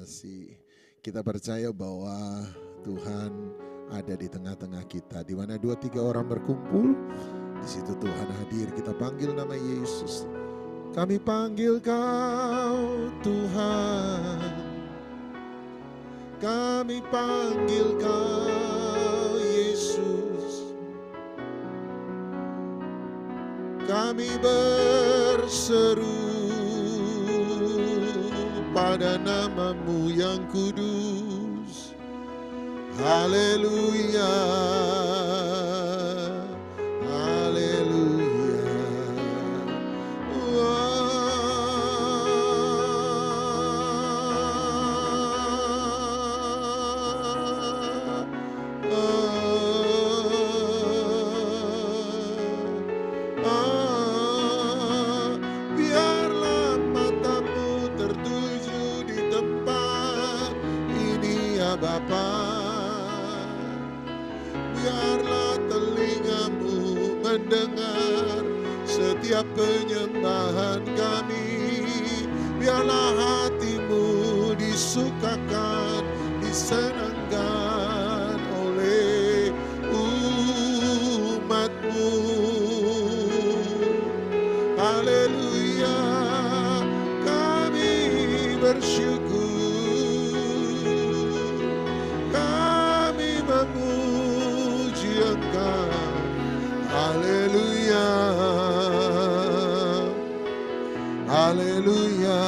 kasih. Kita percaya bahwa Tuhan ada di tengah-tengah kita. Di mana 2-3 orang berkumpul, di situ Tuhan hadir. Kita panggil nama Yesus. Kami panggil Kau Tuhan. Kami panggil Kau Yesus. Kami berseru pada nama-Mu yang kudus. Haleluya, haleluya. Biarlah matamu tertuju di tempat ini ya Bapa. Biarlah telingamu mendengar setiap penyembahan kami. Biarlah hatimu disukakan, disenangkan oleh umat-Mu. Haleluya, kami bersyukur, kami memuji Engkau. Haleluya, haleluya.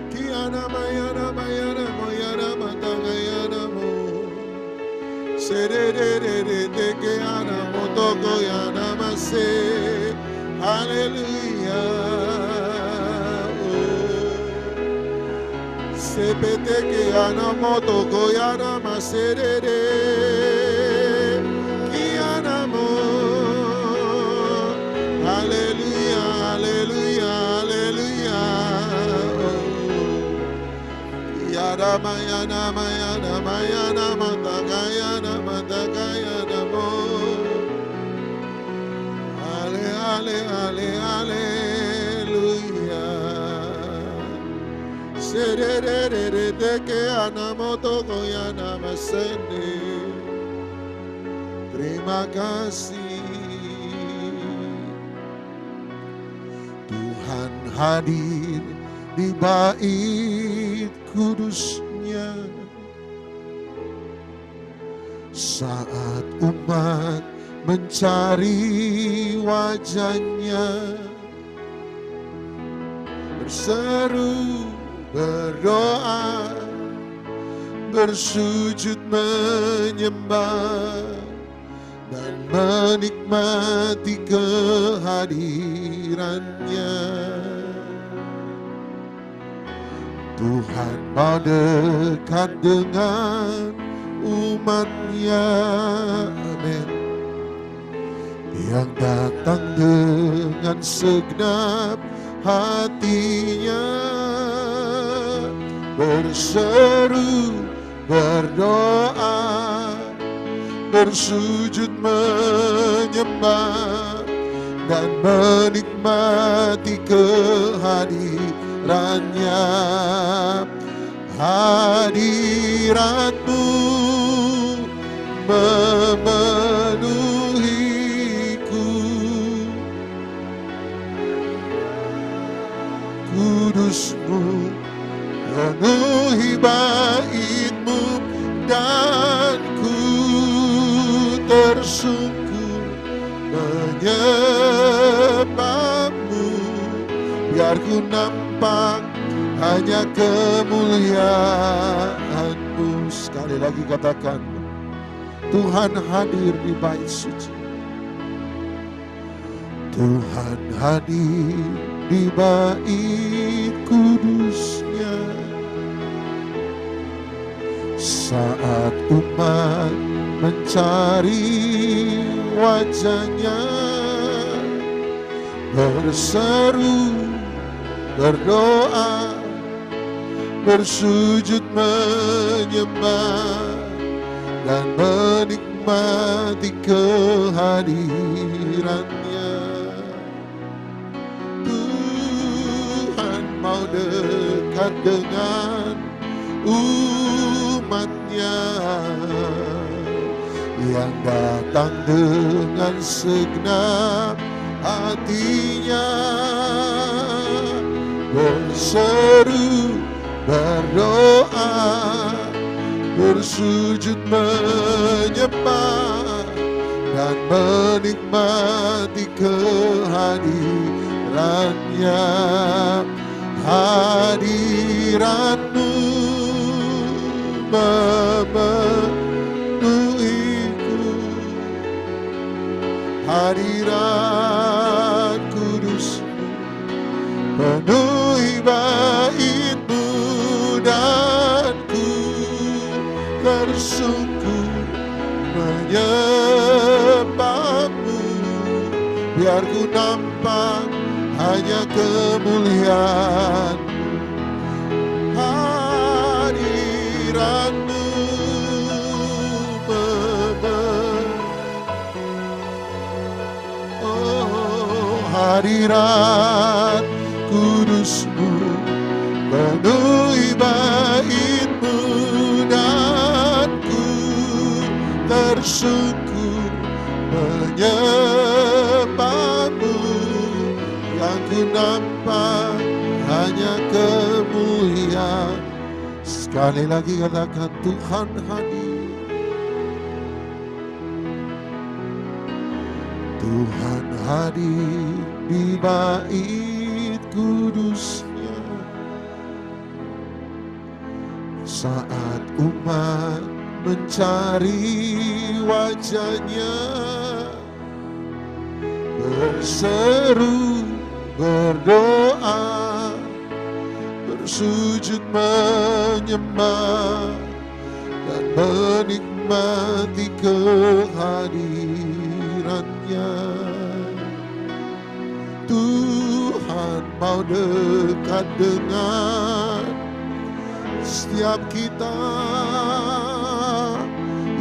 Kiana mayana mayana moyana matangayana mo. Sererere teke ana motoko yana mase. Haleluya. Sepete ke ana motoko yana maserere. Kiana mo. Haleluya, haleluya, haleluya. Yada mayana mayana mayana matakayana matakayana mo. Ale ale ale aleluya. Sererere teke anamoto koyana masende. Terima kasih Tuhan hadir di bait kudusnya. Saat umat mencari wajahnya, berseru, berdoa, bersujud menyembah, dan menikmati kehadirannya. Tuhan mau dekat dengan umatnya, amin. Yang datang dengan segenap hatinya, berseru, berdoa, bersujud menyembah, dan menikmati kehadirannya. Hadirat-Mu memenuhiku, kudus-Mu penuhi bait-Mu, dan ku tersungkur menyembah-Mu. Biar ku nampak hanya kemuliaan-Mu. Sekali lagi katakan, Tuhan hadir di bait suci. Tuhan hadir di bait kudusnya. Saat umat mencari wajahnya, berseru, berdoa, bersujud menyembah, dan menikmati menikmati kehadirannya. Tuhan mau dekat dengan umatnya yang datang dengan segenap hatinya, berseru, berdoa, bersujud menyembah dan menikmati kehadirannya. Hadiranmu memenuhiku, hadirat kudusmu penuhi baitmu, dan ku tersungkur menyembahmu, biar ku nampak hanya kemuliaan-Mu. Hadirat-Mu hadirat kudus-Mu penuhi bait-Mu, dan ku tersungkur menyembah-Mu, yang ku nampak hanya kemuliaan. Sekali lagi katakan, Tuhan hadir. Tuhan hadir di bait kudusnya saat umat mencari wajahnya, berseru, berdoa, bersujud menyembah dan menikmati kehadirannya. Tuhan mau dekat dengan setiap kita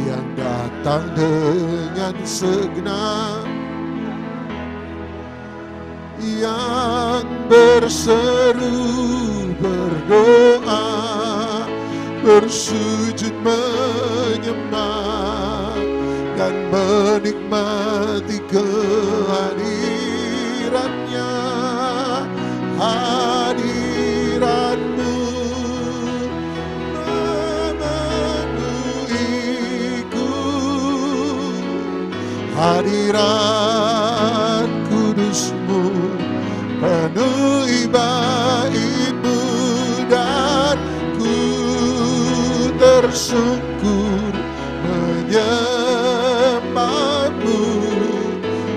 yang datang dengan segenap, yang berseru, berdoa, bersujud menyembah dan menikmati kehadirannya. Hadirat-Mu memenuhiku, hadirat kudus-Mu penuhi bait-Mu, dan ku tersungkur menyembah-Mu,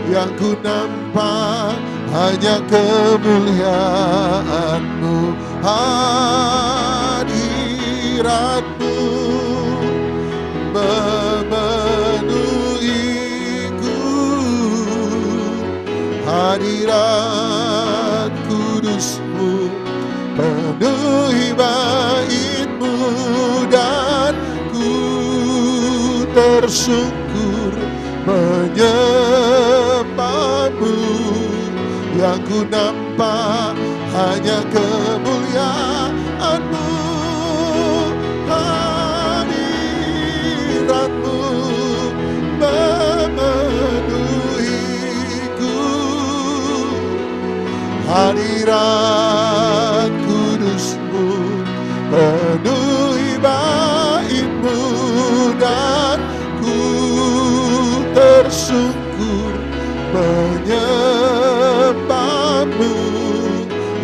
yang ku nampak hanya kemuliaan-Mu. Hadirat-Mu memenuhiku, hadirat kudus-Mu penuhi bait-Mu, dan ku tersungkur menyembah-Mu, yang ku nampak hanya kemuliaan-Mu. Hadirat-Mu memenuhiku, hadirat kudus-Mu penuhi bait-Mu, dan ku tersungkur menyembah-Mu,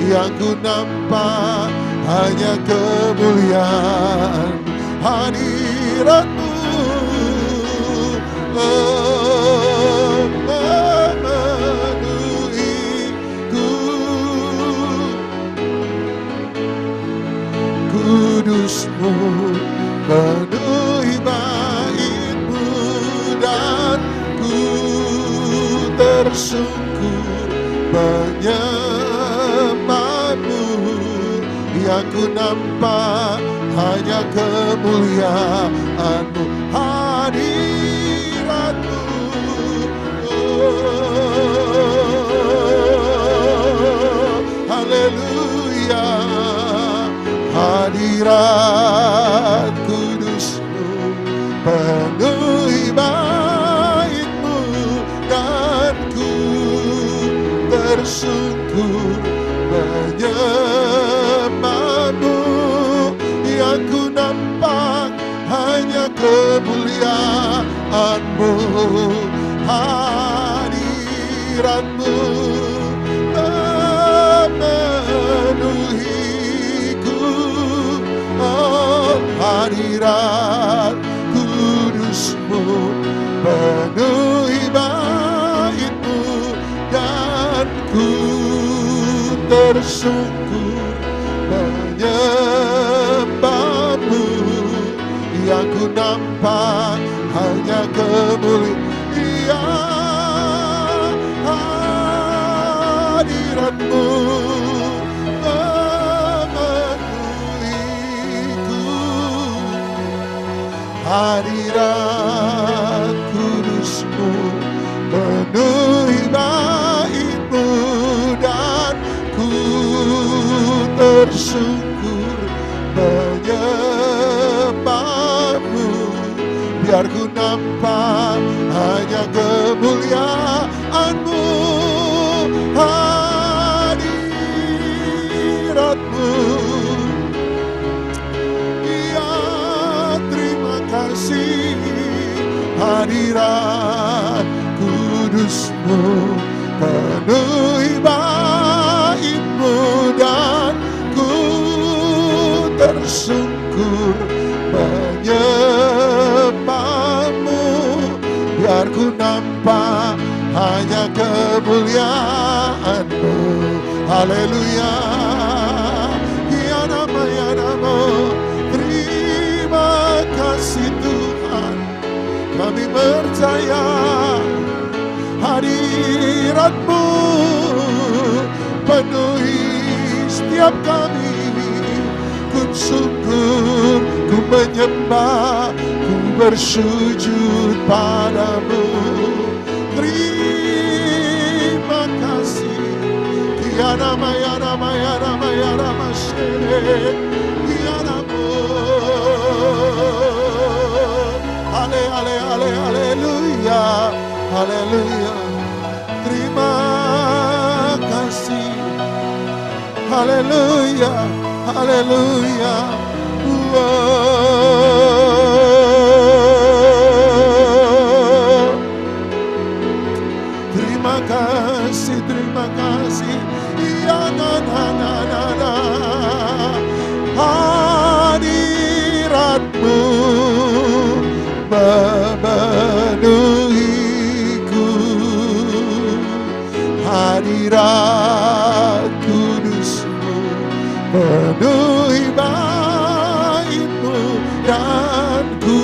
yang ku nampak hanya kemuliaan. Hadirat-Mu memenuhiku, kudus-Mu penuhi bait-Mu, dan ku tersungkur menyembah-Mu, yang ku nampak hanya kemuliaan-Mu. Hadirat-Mu tersungkur menyembahmu, yang ku nampak hanya kemuliaan-Mu, hadirat-Mu memenuhiku. Oh, hadirat kudus-Mu penuhi bait-Mu, dan ku tersungkur menyembah-Mu, yang ku nampak hanya kemuliaan hadirat-Mu memenuhiku. Hadirat kudus-Mu penuhi bait-Mu, dan ku tersungkur menyembah-Mu, biar ku nampak hanya kemuliaan-Mu, hadirat-Mu. Ya, terima kasih, hadirat kudus-Mu penuhi bait-Mu, dan ku tersungkur menyembah-Mu, biar ku nampak hanya kemuliaan-Mu. Haleluya, ya nama, terima kasih Tuhan. Kami percaya hadirat-Mu penuhi setiap kami. Ku syukur, ku menyembah, ku bersujud padamu. Terima kasih. Ya nama, shere. Ya nama. Haleluya, haleluya. Terima kasih. Haleluya, haleluya. Terima kasih, terima kasih. Ya na. Hadirat-Mu memenuhiku. Hadirat kudus-Mu penuhi bait-Mu, dan ku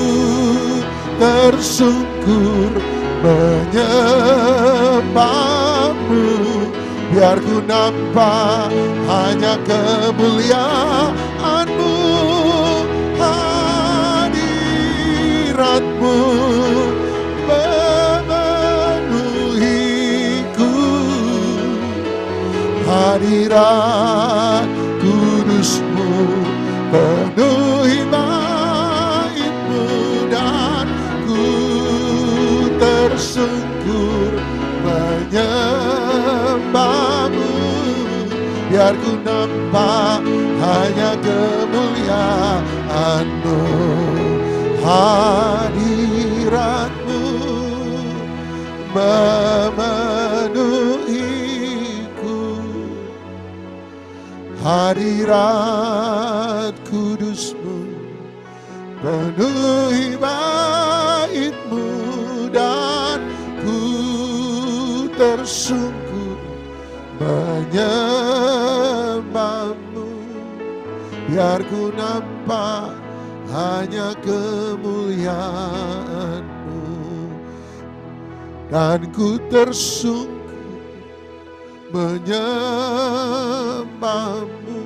tersungkur menyembah-Mu, biar ku nampak hanya kemuliaan-Mu. Hadirat-Mu memenuhiku. Hadirat kudus-Mu penuhi bait-Mu, dan ku tersungkur menyembah-Mu, biar ku nampak hanya kemuliaan-Mu. Hadirat-Mu memenuhiku. Hadirat kudus-Mu penuhi bait-Mu, dan ku tersungkur menyembah-Mu, biar ku nampak hanya kemuliaan-Mu, dan ku tersungkur menyembah-Mu,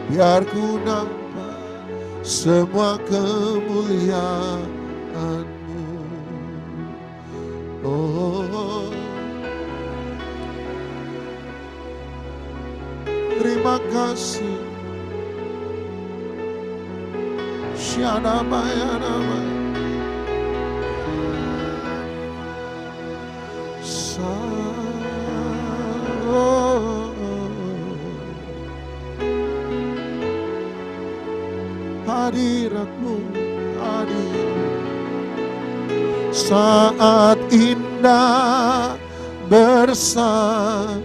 biar ku nampak semua kemuliaan-Mu. Oh, terima kasih. Shanama. hadirat-Mu hadir. Saat indah bersamamu,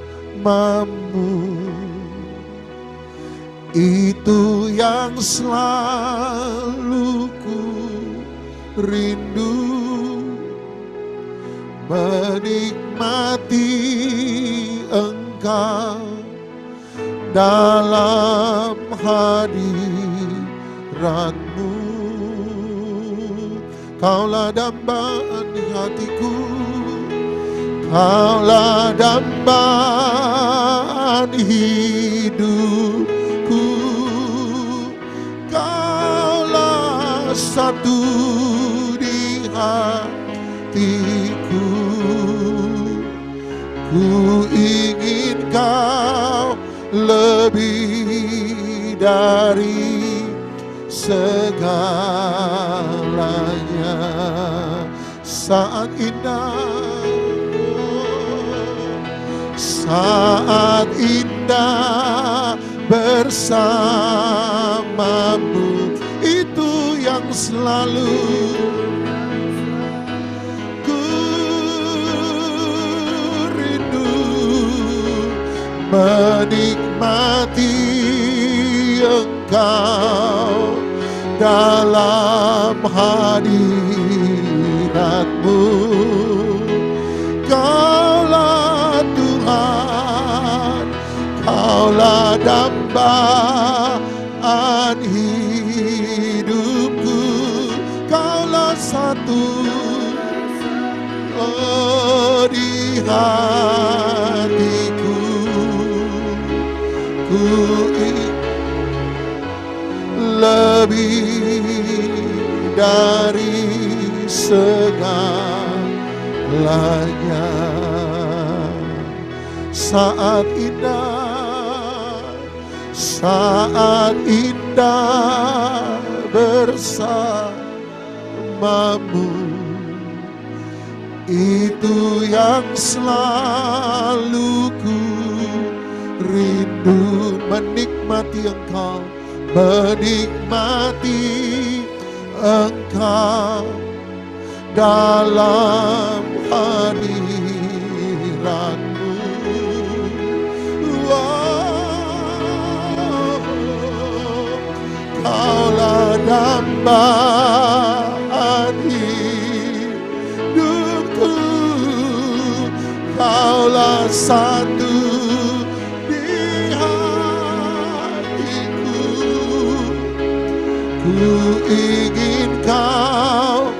itu yang selalu ku rindu, menikmati Engkau dalam hadirat-Mu. Kaulah dambaan hatiku, Kaulah dambaan hidupku, Kaulah satu di hatiku. Ku ingin Kau lebih dari segalanya. Saat indah, saat indah bersamamu, itu yang selalu ku rindu, menikmati Engkau dalam hadirat-Mu. Kaulah Tuhan, Kaulah dambaan hidupku, Kaulah satu di hatiku. Ku lebih dari segalanya. Saat indah bersamamu, itu yang selalu ku rindu, menikmati Engkau, menikmati Engkau dalam hadirat-Mu. Kaulah dambaan hidupku, Kaulah satu di hatiku. Ku ingin Kau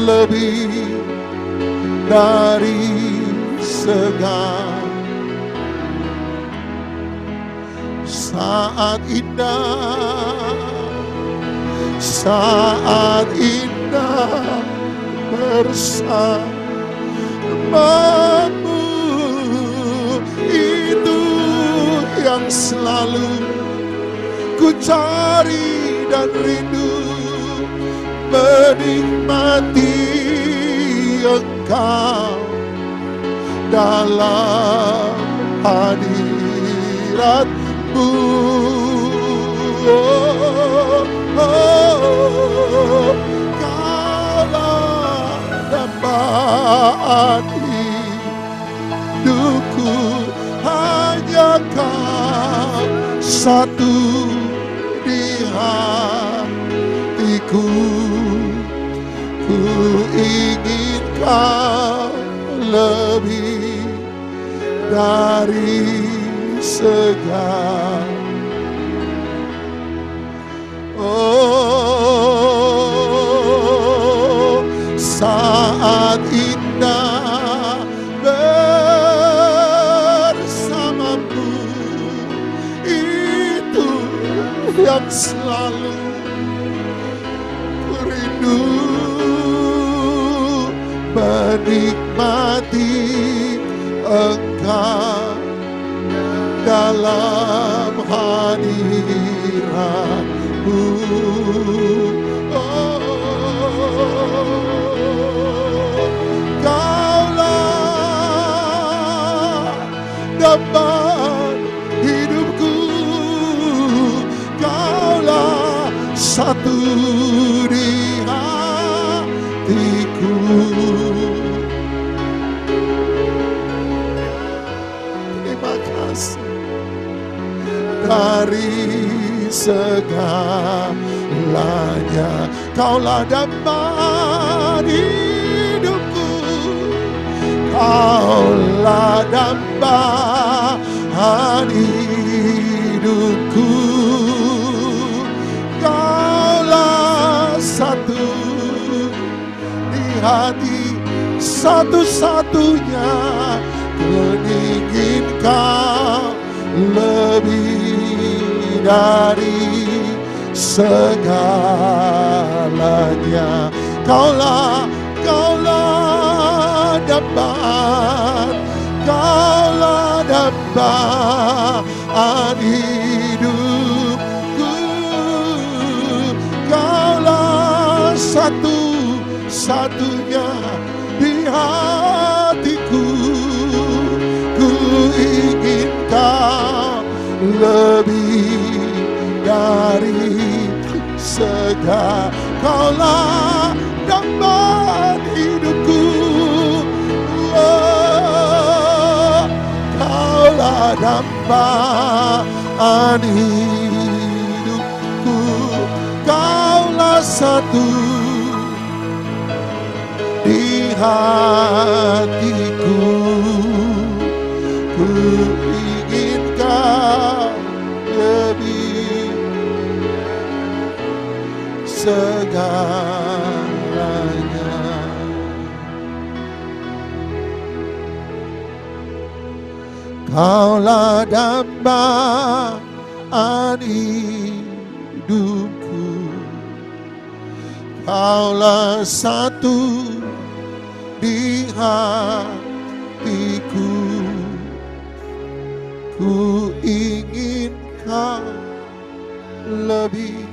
lebih dari segala. Saat indah bersamamu, itu yang selalu ku cari dan rindu, menikmati Engkau dalam hadirat-Mu. Kaulah dambaan hidupku, hanya Kau satu di hatiku. Ku ingin Kau lebih dari segala. Oh, saat indah bersamamu, itu yang selalu ku rindu, menikmati Engkau dalam hadirat-Mu. Kaulah dambaan hidupku, Kaulah satu di hatiku. Terima kasih dari segalanya. Kaulah damai hidupku, Kaulah damai hidupku, Kaulah satu di hati, satu-satunya. Ku ingin Kau lebih dari segalanya. Kaulah damai, Kaulah damai hidupku, Kaulah satu-satunya di hatiku. Ku ingin Kau lebih dari segala. Kaulah damai hidupku, oh, Kaulah damai hidupku, Kaulah satu di hatiku. Ku ingin Kau lebih segalanya. Kaulah damai hidupku, Kaulah satu di hatiku. Ku ingin Kau lebih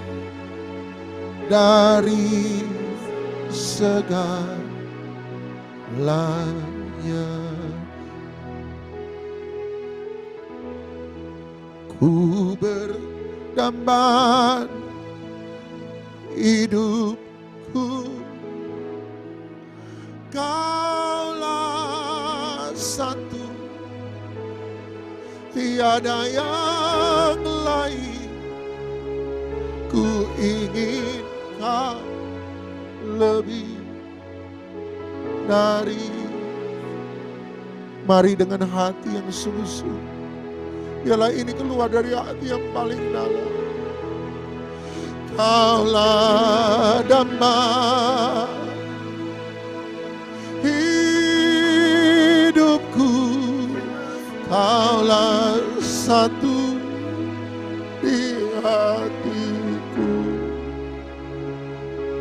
dari segalanya. Ku berdamai hidupku, Kaulah satu, tiada yang lain. Ku ingin Kau lebih dari. Mari dengan hati yang sungguh-sungguh, biarlah ini keluar dari hati yang paling dalam. Kaulah damai hidupku, Kaulah satu di hatiku.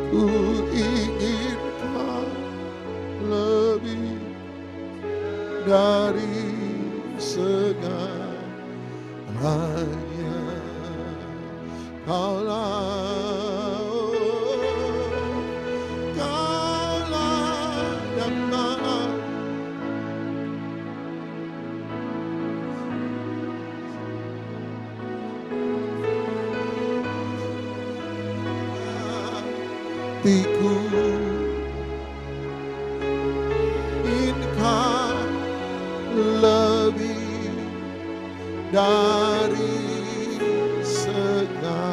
Ku ingin Kau lebih dari segalanya. Kaulah damai hatiku. Engkau lebih dari segalanya.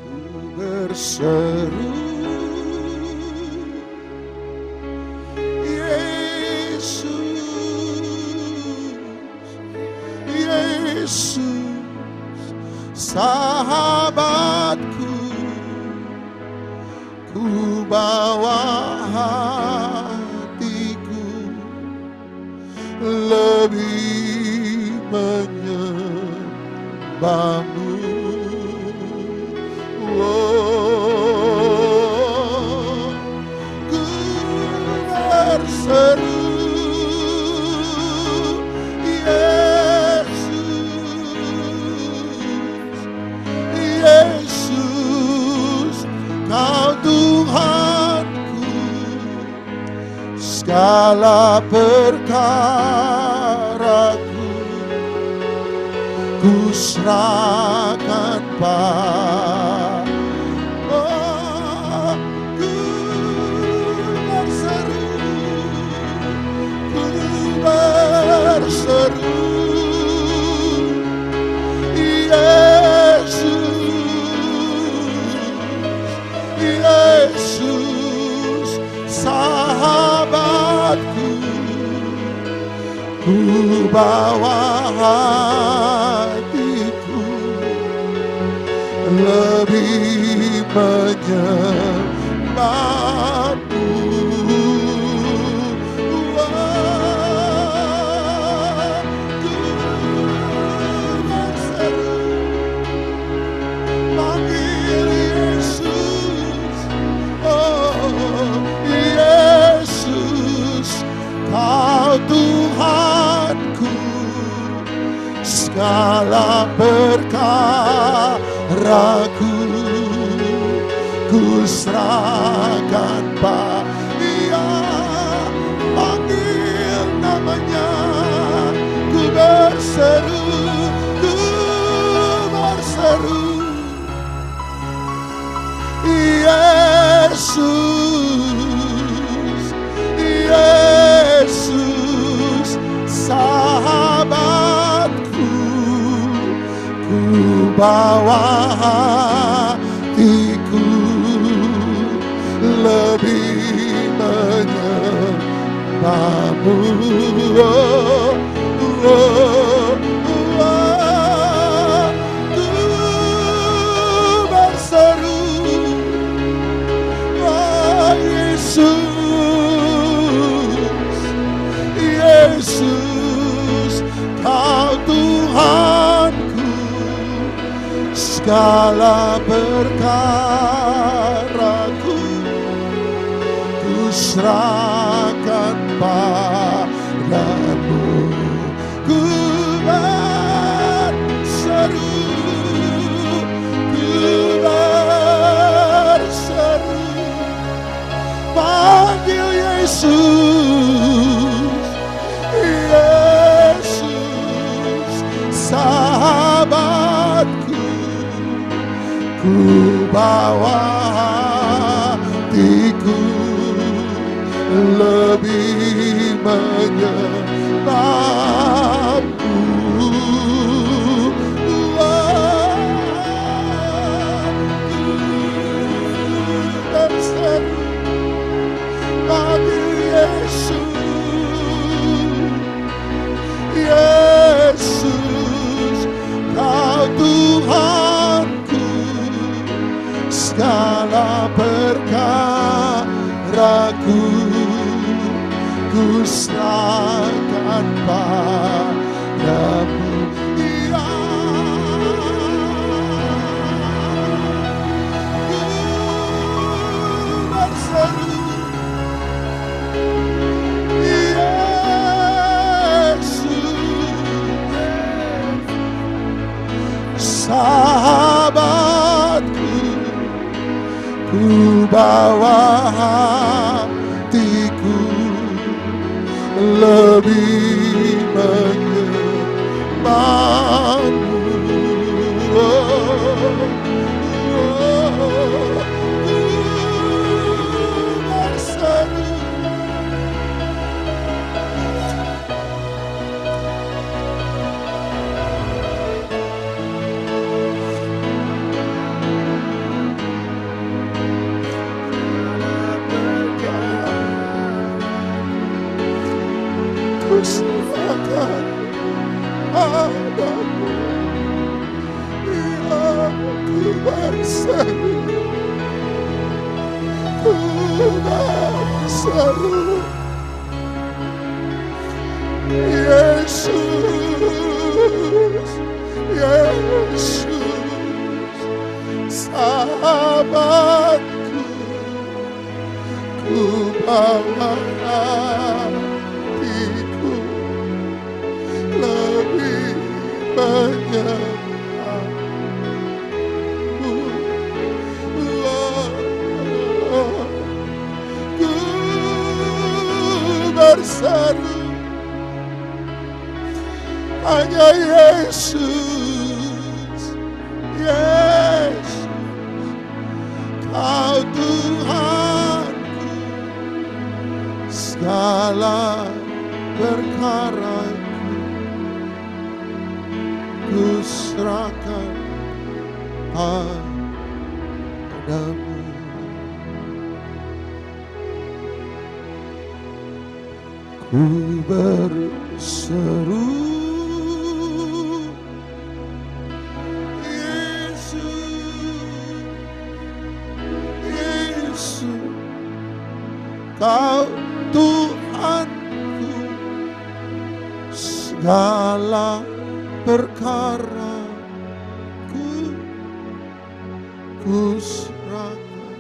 Ku berseru, Yesus, sahabatku, ku bawa hatiku lebih menyembahmu. Oh, ku berseru, Yesus, Kau Tuhanku, segala perkara serahkan padamu. Ku berseru, Yesus, sahabatku, ku bawa hatiku lebih menyembahmu. Kau Tuhanku, segala perkaraku ku serahkan Dia. Panggil namanya, ku berseru, Yesus, sahabatku, ku bawa hatiku lebih menyembahmu. Ku berseru, Yesus, Kau Tuhanku, segala perkaraku ku serahkan padamu. Ku berseru, panggil Yesus, sahabatku, ku bawa hatiku lebih menyembahmu. Yesus, Kau Tuhanku, segala perkaraku ku serahkan padamu. Sahabatku, ku bawa hatiku lebih menyembahmu. Serahkan padamu, aku berseru, Yesus, sahabatku, ku bawa hatiku lebih menyembahmu. Ku berseru, hanya Yesus, Kau Tuhanku, segala perkaraku ku serahkan padamu. Ku berseru, Kau Tuhanku, segala perkara ku serahkan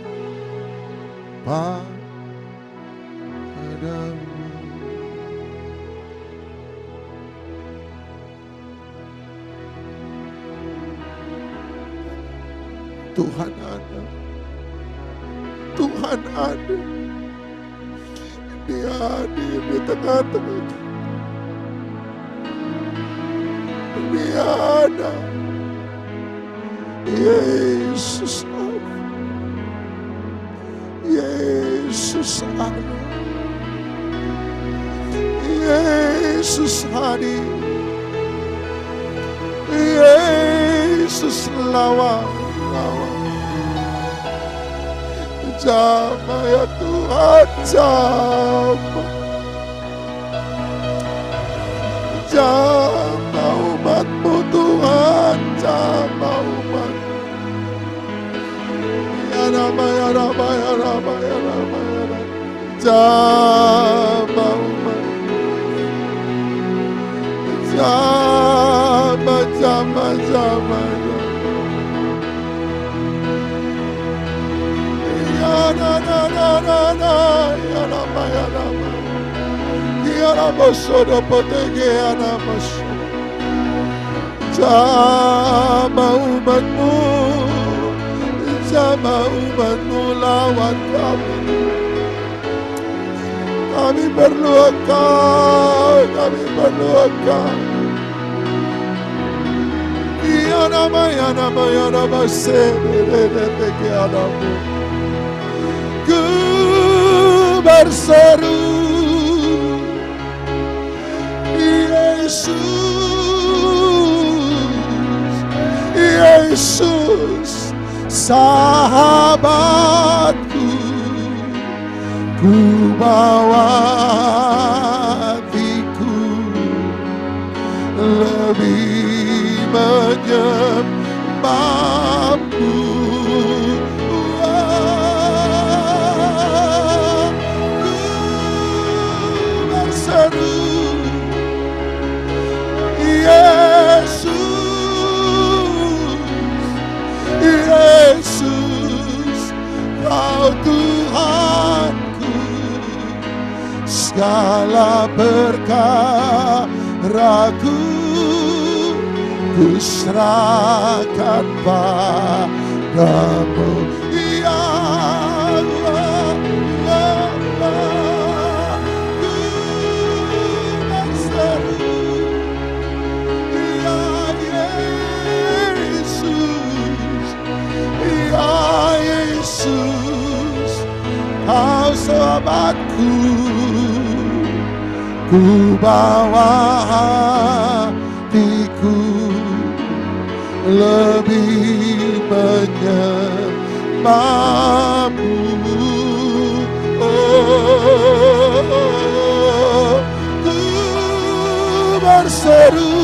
padamu. Tuhan ada, Tuhan ada. Dia hadir di tengah-tengah. Dia ada. Yesus ada. Yesus ada. Yesus hadir. Yesus lawan. Jamah ya Tuhan, jamah. Jamah umat-Mu Tuhan, jamah umat. Ya Rama, ya Rama, ya Rama, ya Rama, ya Rama. Jamah umat. Jamah, jamah, jamah. Na na na na na, ya Rama, ya Rama, ya Rama, sodo potege, ya Rama, jamah umat-Mu, jamah umat-Mu lawan kami. Kami perlu Engkau, kami perlu Engkau. Ya Rama, ya Rama, ya Rama, sedeke, ya Rama. Ku berseru, Yesus, Yesus, sahabatku, ku bawa hatiku lebih menyembahmu. Yesus, Kau Tuhanku, segala perkaraku ku serahkan padamu. Ya Allah, ku berseru, ya Yesus, ya Yesus, Kau sahabatku, ku bawa hatiku lebih menyembahmu. Oh, ku berseru,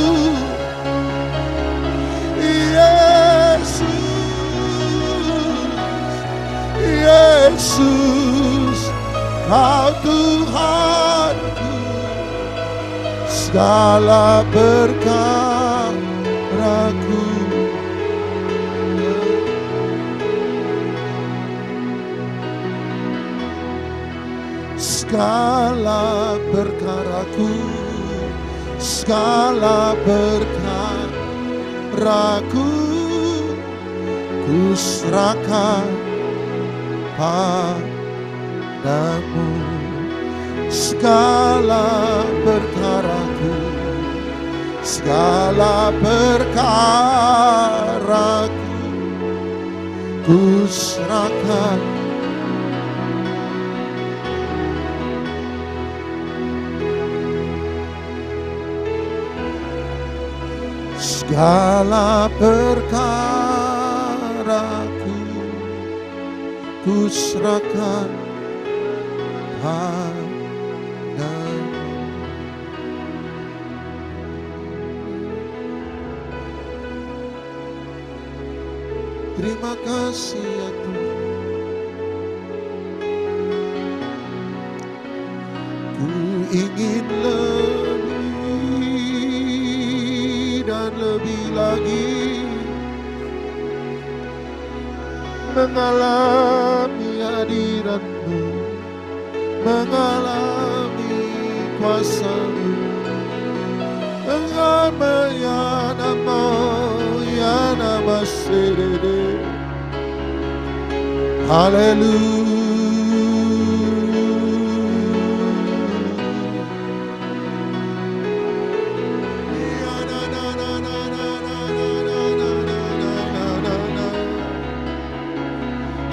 Yesus, Kau Tuhanku, segala perkaraku. Segala perkaraku, segala perkaraku, ku serahkan padamu. Segala perkaraku, segala perkaraku, ku serahkan. Segala perkaraku ku serahkan padamu. Terima kasih ya Tuhan. Ku ingin lebih dan lebih lagi mengalami hadirat-Mu, mengalami kuasa-Mu. Ya nama serede. Haleluya.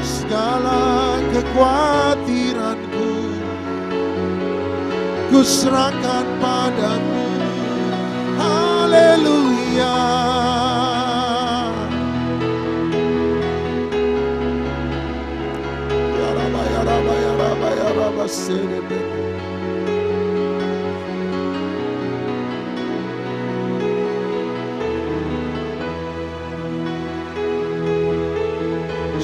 Segala kekhawatiranku ku serahkan padamu. Haleluya. Ya Rabba, ya Rabba, ya Rabba, ya Rabba, serebe.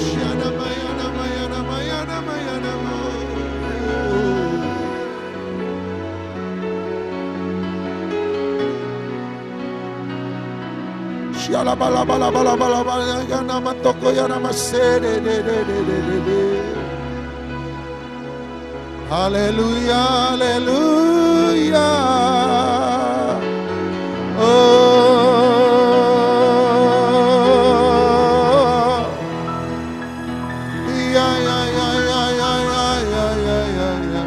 Shanama, ya Nama, ya Nama, ya Nama, ya Nama. Shala bala bala bala bala bala ya nama toko ya nama sede de de de de de de. Haleluya, haleluya. Oh, ya ya ya ya ya ya ya ya ya ya.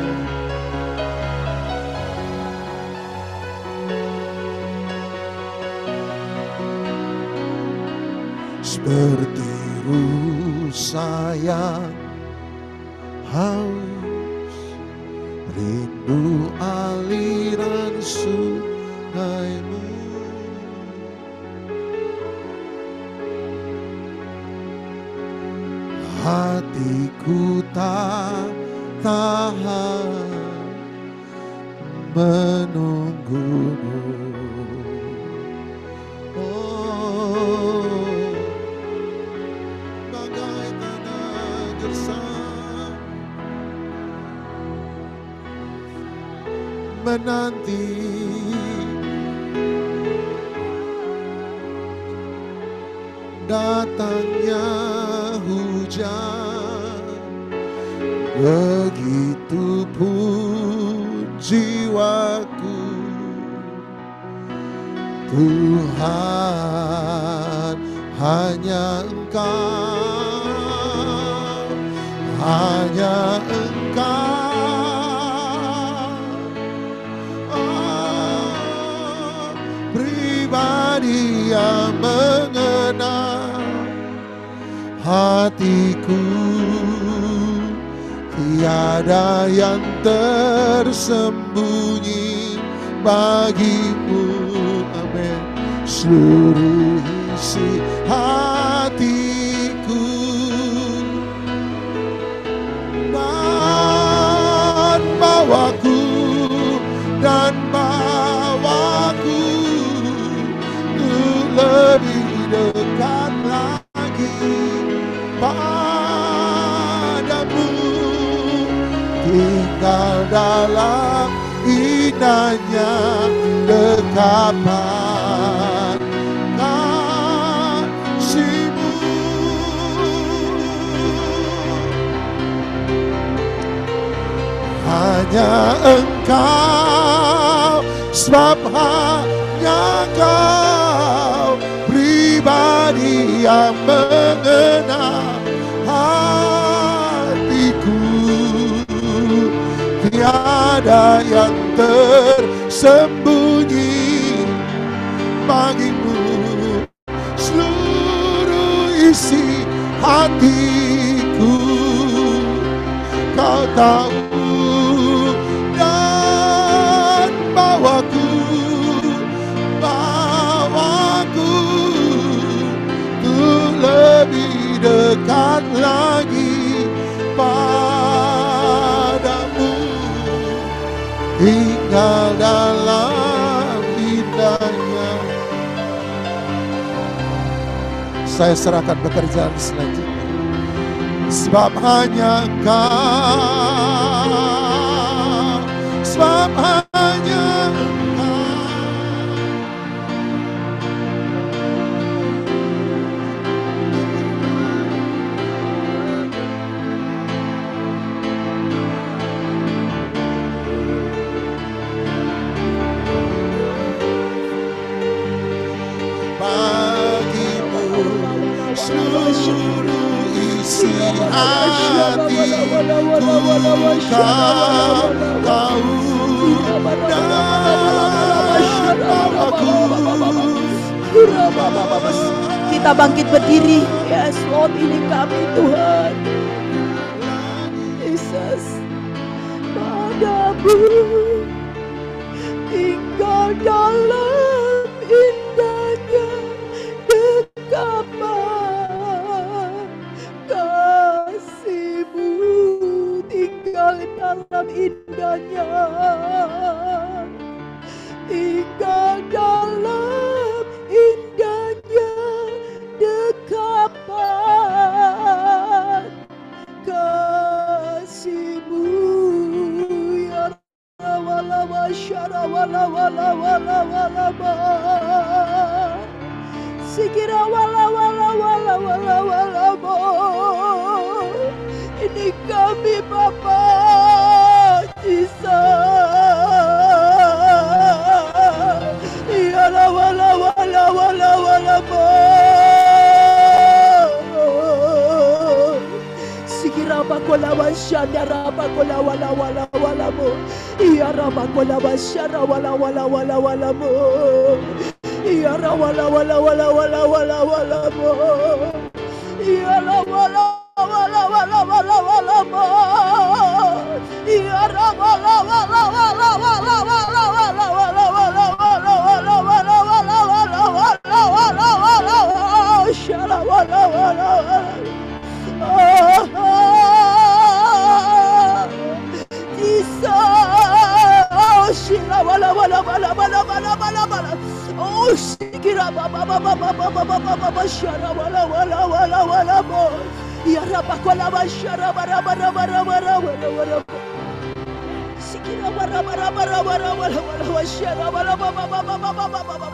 Seperti rusa yang haus, rindu aliran sungai-Mu. Hatiku tak tahan menunggu-Mu. Menanti datangnya hujan, begitupun jiwaku. Tuhan, hanya Engkau, hanya Engkau pribadi yang mengenal hatiku. Tiada yang tersembunyi bagi-Mu. Amin. Seluruh isi hatiku dan bawaku lebih dekat lagi padamu, tinggal dalam indahnya dekapan kasih-Mu. Hanya Engkau, sebab hanya Engkau pribadi yang mengenal hatiku. Tiada yang tersembunyi bagi-Mu. Seluruh isi hatiku. Kau tahu dan bawaku untuk lebih dekat lagi padamu. Tinggal dalam indahnya. Saya serahkan pekerjaan selanjutnya. Sebab hanya Engkau, sebab hanya hatiku kau tahu dan bawaku. Kita bangkit berdiri. Yes Lord, ini kami Tuhan Yesus. Padamu tinggal dalam indahnya dekapan kasih-Mu, tinggal dalam indahnya, tinggal dalam indahnya dekapan kasih-Mu. Ya wala syara wala wala wala wala ba sikira wala wala wala wala wala ba. Ini kami Bapa Yesus. Ya wala wala wala wala ba sikira bakola washanda rabakola wala wala wala mo. Ya rabakola washara wala wala wala wala mo. Ya wala wala wala wala wala wala mo. Ya wala wala wala wala wala mo. Ya wala wala wala wala wala wala wala wala wala wala wala wala wala wala shara wala wala Shila wala wala wala wala wala wala wala. Oh sikira baba baba baba baba baba shara wala wala wala wala mo. Ya raba kola bashara bara bara bara bara bara bara. Sikira bara bara bara bara wala wala shara wala baba baba baba baba baba.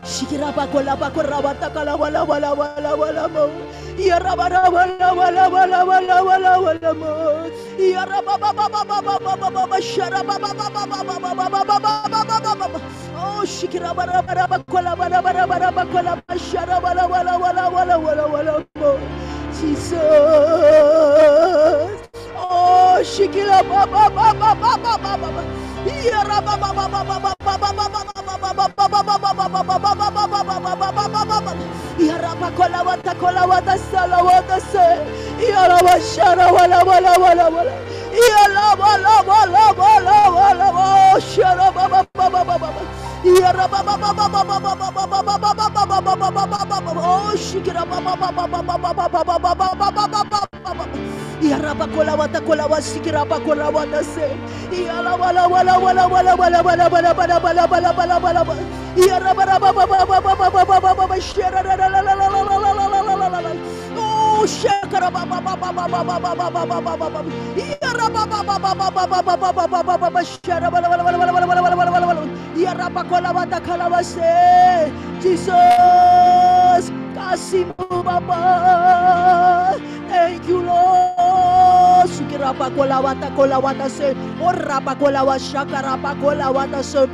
Sikira bakola bakora batakala wala wala wala wala mo. Ya raba wala wala wala wala wala wala mo. Ya raba baba baba baba baba shara baba baba baba baba baba baba. Oh shikira bara bara bakola bara bara bara bakola shara wala wala wala wala wala wala mo. Jesus. Oh shikira baba baba baba baba. Ya raba baba baba baba baba. Ya raba kola wata sala wata se. Ya raba shara wala wala wala wala. Ya la wala wala wala wala wala shara baba baba baba. Ya raba baba baba baba baba baba baba. Oh shikira baba baba baba baba baba. Ya raba kola wata sikira baba kola wata se. Ya la wala wala wala wala wala wala wala wala wala wala wala wala. Ya raba raba baba baba baba shara la la la la la la la la. Oh shakara baba baba baba baba baba. Ya raba baba baba baba shara wala wala wala wala wala wala wala. Ya raba kola wata kala wase. Jesus kasih-Mu Bapa. Thank you Lord. Sukirapa kola wata se. Orapa kola washaka rapa kola wata se.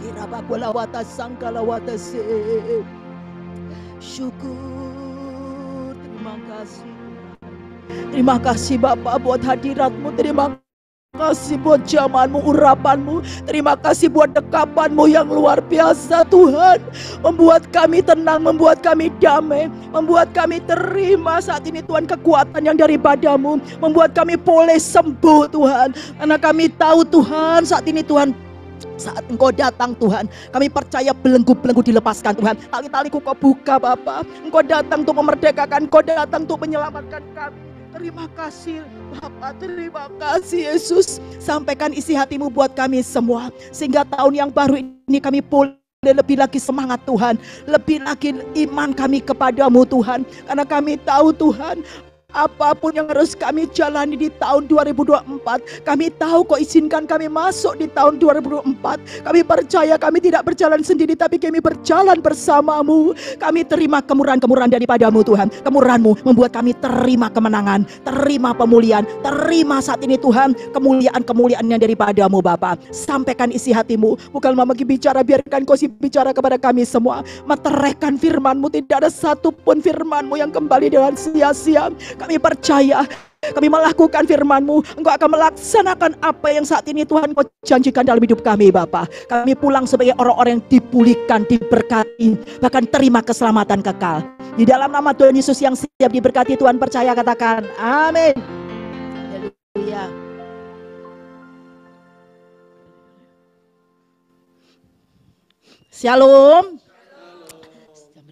Kirapa kola wata sangkala wata se. Syukur, terima kasih. Terima kasih Bapa buat hadirat-Mu. Terima kasih buat jamanmu, urapanmu. Terima kasih buat dekapanmu yang luar biasa Tuhan. Membuat kami tenang, membuat kami damai, membuat kami terima saat ini Tuhan kekuatan yang daripadamu. Membuat kami boleh sembuh Tuhan. Karena kami tahu Tuhan saat ini Tuhan, saat Engkau datang Tuhan, kami percaya belenggu-belenggu dilepaskan Tuhan. Tali-taliku Kau buka Bapa. Engkau datang untuk memerdekakan, Engkau datang untuk menyelamatkan kami. Terima kasih Bapa, terima kasih Yesus. Sampaikan isi hatimu buat kami semua. Sehingga tahun yang baru ini kami boleh lebih lagi semangat Tuhan. Lebih lagi iman kami kepadamu Tuhan. Karena kami tahu Tuhan, apapun yang harus kami jalani di tahun 2024, kami tahu Kau izinkan kami masuk di tahun 2024. Kami percaya kami tidak berjalan sendiri, tapi kami berjalan bersamamu. Kami terima kemurahan-kemurahan daripadamu Tuhan. Kemurahan-Mu membuat kami terima kemenangan, terima pemulihan, terima saat ini Tuhan kemuliaan-kemuliaan yang daripadamu Bapa. Sampaikan isi hatimu, bukan Mama bicara, biarkan Kau bicara kepada kami semua. Meteraikan firman-Mu, tidak ada satupun firman-Mu yang kembali dengan sia-sia. Kami percaya, kami melakukan firman-Mu, Engkau akan melaksanakan apa yang saat ini Tuhan Kau janjikan dalam hidup kami Bapa. Kami pulang sebagai orang-orang yang dipulihkan, diberkati, bahkan terima keselamatan kekal. Di dalam nama Tuhan Yesus yang siap diberkati, Tuhan percaya, katakan amin. Haleluya. Shalom.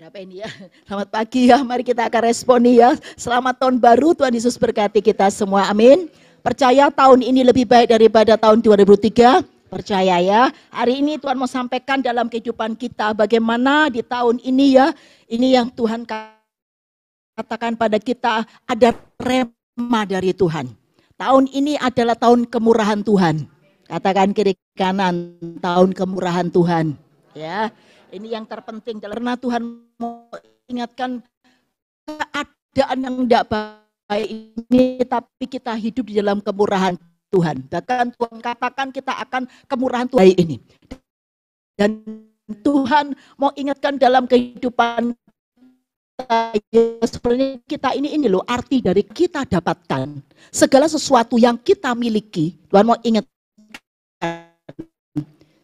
Berapa ini ya? Selamat pagi ya, mari kita akan responi ya. Selamat tahun baru, Tuhan Yesus berkati kita semua, amin. Percaya tahun ini lebih baik daripada tahun 2003, percaya ya. Hari ini Tuhan mau sampaikan dalam kehidupan kita bagaimana di tahun ini ya. Ini yang Tuhan katakan pada kita, ada rema dari Tuhan. Tahun ini adalah tahun kemurahan Tuhan. Katakan kiri kanan, tahun kemurahan Tuhan. Ya. Ini yang terpenting, karena Tuhan mau ingatkan keadaan yang tidak baik ini, tapi kita hidup di dalam kemurahan Tuhan. Bahkan Tuhan katakan kita akan kemurahan Tuhan ini. Dan Tuhan mau ingatkan dalam kehidupan kita, ya, sebenarnya kita ini loh arti dari kita dapatkan. Segala sesuatu yang kita miliki, Tuhan mau ingatkan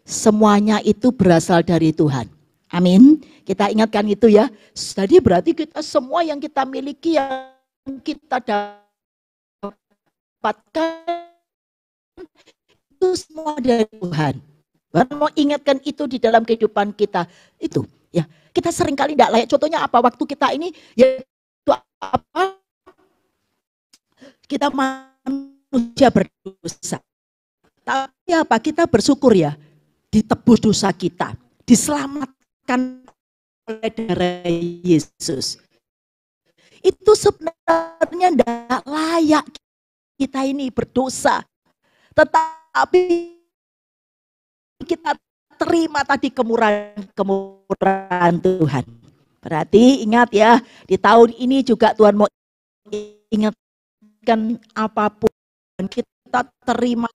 semuanya itu berasal dari Tuhan. Amin. Kita ingatkan itu ya. Jadi berarti kita semua yang kita miliki, yang kita dapatkan, itu semua dari Tuhan. Tuhan mau ingatkan itu di dalam kehidupan kita. Itu ya. Kita seringkali tidak layak. Contohnya apa? Waktu kita ini yaitu apa? Kita manusia berdosa. Tapi apa? Kita bersyukur ya. Ditebus dosa kita. Diselamatkan oleh darah Yesus. Itu sebenarnya tidak layak kita ini berdosa. Tetapi kita terima tadi kemurahan Tuhan. Berarti ingat ya, di tahun ini juga Tuhan mau ingatkan apapun kita terima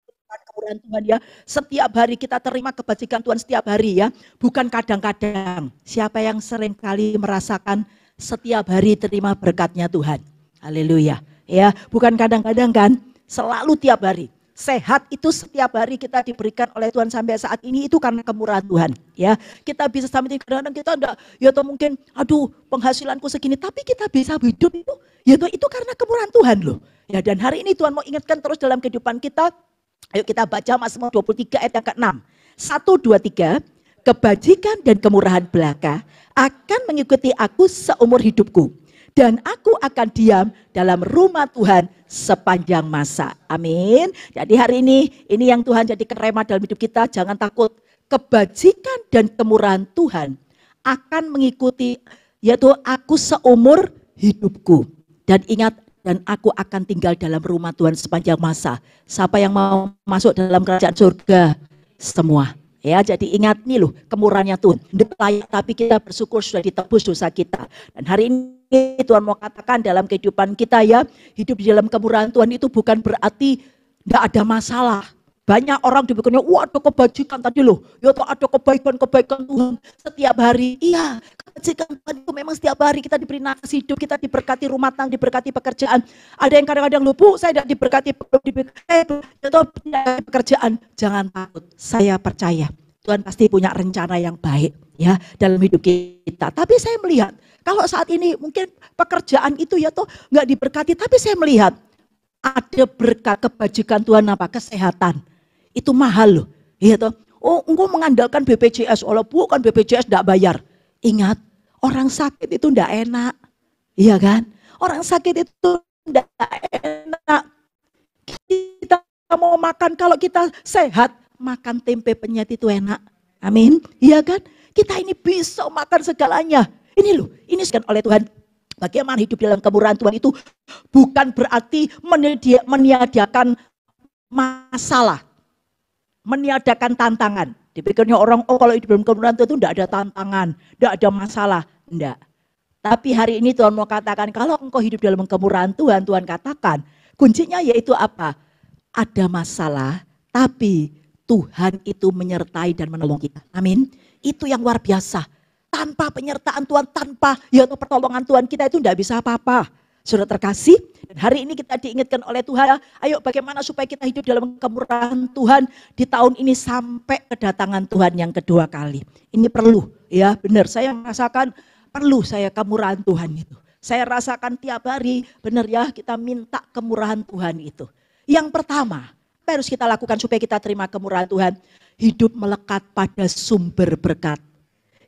kemurahan Tuhan ya. Setiap hari kita terima kebajikan Tuhan setiap hari ya. Bukan kadang-kadang. Siapa yang sering kali merasakan setiap hari terima berkatnya Tuhan. Haleluya. Ya, bukan kadang-kadang kan. Selalu tiap hari. Sehat itu setiap hari kita diberikan oleh Tuhan sampai saat ini itu karena kemurahan Tuhan. Ya, kita bisa sampai kadang-kadang kita enggak, ya atau mungkin aduh penghasilanku segini, tapi kita bisa hidup itu, ya itu karena kemurahan Tuhan loh. Ya, dan hari ini Tuhan mau ingatkan terus dalam kehidupan kita. Ayo kita baca Mazmur 23 ayat yang ke-6. 1, 2, 3. Kebajikan dan kemurahan belaka akan mengikuti aku seumur hidupku. Dan aku akan diam dalam rumah Tuhan sepanjang masa. Amin. Jadi hari ini yang Tuhan jadikan rema dalam hidup kita. Jangan takut. Kebajikan dan kemurahan Tuhan akan mengikuti, yaitu aku seumur hidupku. Dan ingat, dan aku akan tinggal dalam rumah Tuhan sepanjang masa. Siapa yang mau masuk dalam kerajaan surga? Semua. Ya, jadi ingat nih loh, kemurahannya Tuhan. Tapi kita bersyukur sudah ditebus dosa kita. Dan hari ini Tuhan mau katakan dalam kehidupan kita ya, hidup di dalam kemurahan Tuhan itu bukan berarti tidak ada masalah. Banyak orang dipikirnya, wah ada kebajikan tadi loh. Ya ada kebaikan-kebaikan Tuhan setiap hari. Iya, kebajikan Tuhan itu memang setiap hari kita diberi nafas hidup, kita diberkati rumah tangga, diberkati pekerjaan. Ada yang kadang-kadang lupa, saya tidak diberkati pekerjaan. Jangan takut, saya percaya Tuhan pasti punya rencana yang baik ya dalam hidup kita. Tapi saya melihat, kalau saat ini mungkin pekerjaan itu ya toh nggak diberkati, tapi saya melihat ada berkat kebajikan Tuhan apa? Kesehatan. Itu mahal loh. Iya toh. Oh, engkau mengandalkan BPJS, walaupun bukan BPJS enggak bayar. Ingat, orang sakit itu enggak enak. Iya kan? Orang sakit itu enggak enak. Kita mau makan, kalau kita sehat, makan tempe penyet itu enak. Amin. Iya kan? Kita ini bisa makan segalanya. Ini loh, ini sekian oleh Tuhan. Bagaimana hidup dalam kemurahan Tuhan itu bukan berarti meniadakan masalah, meniadakan tantangan. Dipikirnya orang, oh kalau hidup dalam kemurahan Tuhan itu tidak ada tantangan, tidak ada masalah. Tidak. Tapi hari ini Tuhan mau katakan, kalau engkau hidup dalam kemurahan Tuhan, Tuhan katakan, kuncinya yaitu apa? Ada masalah, tapi Tuhan itu menyertai dan menolong kita. Amin. Itu yang luar biasa. Tanpa penyertaan Tuhan, tanpa pertolongan Tuhan, kita itu tidak bisa apa-apa. Saudara terkasih, dan hari ini kita diingatkan oleh Tuhan, ayo bagaimana supaya kita hidup dalam kemurahan Tuhan di tahun ini sampai kedatangan Tuhan yang kedua kali. Ini perlu, ya benar, saya merasakan perlu saya kemurahan Tuhan itu. Saya rasakan tiap hari, benar ya, kita minta kemurahan Tuhan itu. Yang pertama, apa harus kita lakukan supaya kita terima kemurahan Tuhan? Hidup melekat pada sumber berkat.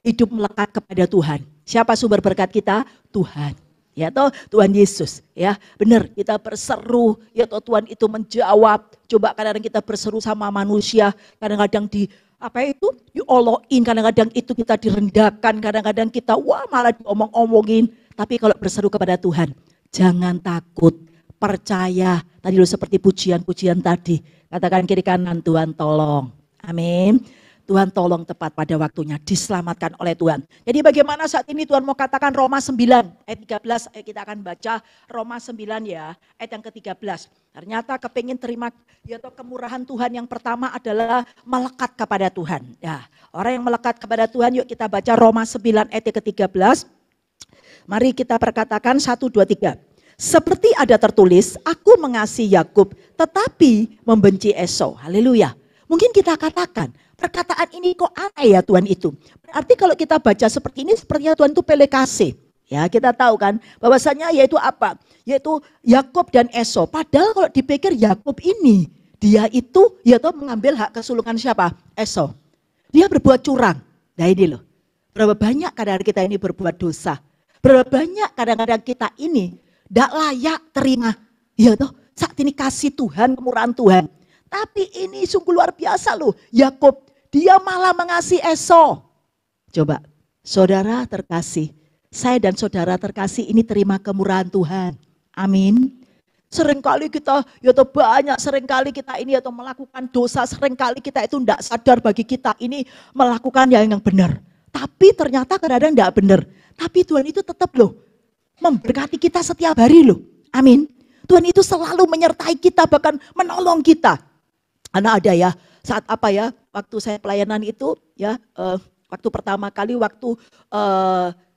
Hidup melekat kepada Tuhan. Siapa sumber berkat kita? Tuhan. Ya toh, Tuhan Yesus. Ya, benar, kita berseru, ya toh Tuhan itu menjawab. Coba kadang-kadang kita berseru sama manusia, kadang-kadang dioloin, kadang-kadang itu kita direndahkan, kadang-kadang kita malah diomong-omongin. Tapi kalau berseru kepada Tuhan, jangan takut, percaya. Tadi lo seperti pujian-pujian tadi. Katakan kiri kanan, Tuhan tolong. Amin. Tuhan tolong tepat pada waktunya, diselamatkan oleh Tuhan. Jadi bagaimana saat ini Tuhan mau katakan Roma 9 ayat 13, kita akan baca Roma 9 ya, ayat yang ke-13. Ternyata kepingin terima kemurahan Tuhan yang pertama adalah melekat kepada Tuhan. Ya, orang yang melekat kepada Tuhan, yuk kita baca Roma 9 ayat ke-13. Mari kita perkatakan 1, 2, 3. Seperti ada tertulis, aku mengasihi Yakub tetapi membenci Esau. Haleluya. Mungkin kita katakan, perkataan ini kok aneh ya Tuhan itu. Berarti kalau kita baca seperti ini, sepertinya Tuhan itu pilih kasih. Ya kita tahu kan, bahwasanya yaitu apa? Yaitu Yakub dan Esau. Padahal kalau dipikir Yakub ini, dia itu mengambil hak kesulungan siapa? Esau. Dia berbuat curang. Nah ini loh, berapa banyak kadang-kadang kita ini berbuat dosa. Berapa banyak kadang-kadang kita ini tidak layak terima. Ya toh, saat ini kasih Tuhan, kemurahan Tuhan. Tapi ini sungguh luar biasa loh. Yakub, dia malah mengasihi Esau. Coba, saudara terkasih, saya dan saudara terkasih ini terima kemurahan Tuhan. Amin. Seringkali kita, seringkali kita ini melakukan dosa, seringkali kita itu tidak sadar bagi kita ini melakukan yang benar. Tapi ternyata kadang-kadang tidak benar. Tapi Tuhan itu tetap loh, memberkati kita setiap hari loh. Amin. Tuhan itu selalu menyertai kita, bahkan menolong kita. Karena ada ya, saat waktu saya pelayanan itu waktu pertama kali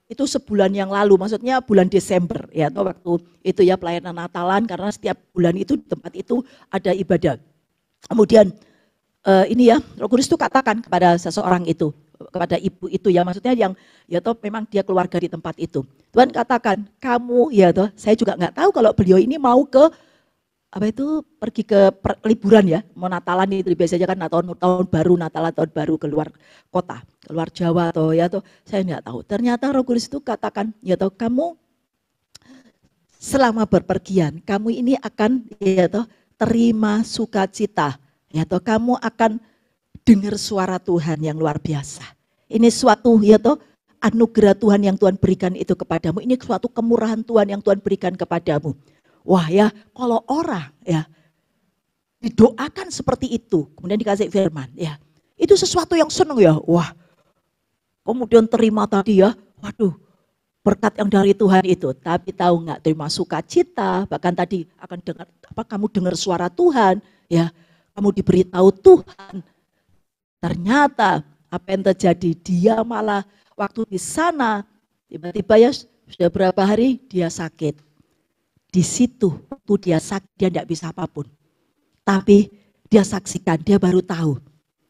itu sebulan yang lalu, maksudnya bulan Desember ya, atau waktu itu ya pelayanan Natalan, karena setiap bulan itu di tempat itu ada ibadah. Kemudian Roh Kudus itu katakan kepada seseorang itu, kepada ibu itu ya, maksudnya yang memang dia keluarga di tempat itu. Tuhan katakan, kamu saya juga nggak tahu kalau beliau ini mau ke pergi ke liburan ya, mau Natalan itu biasanya kan tahun baru, Natalan tahun baru keluar kota, keluar Jawa atau saya nggak tahu. Ternyata Roh Kudus itu katakan, kamu selama berpergian, kamu ini akan terima sukacita, kamu akan dengar suara Tuhan yang luar biasa. Ini suatu anugerah Tuhan yang Tuhan berikan itu kepadamu, ini suatu kemurahan Tuhan yang Tuhan berikan kepadamu. Wah ya, kalau orang didoakan seperti itu, kemudian dikasih firman ya, itu sesuatu yang senang ya. Wah, kemudian terima tadi ya, waduh, berkat yang dari Tuhan itu. Tapi tahu nggak, terima sukacita, bahkan tadi akan dengar kamu dengar suara Tuhan ya. kamu diberitahu Tuhan, ternyata apa yang terjadi, dia malah waktu di sana tiba-tiba ya sudah berapa hari dia sakit. Di situ waktu dia sakit dia tidak bisa apapun. Tapi dia saksikan, dia baru tahu.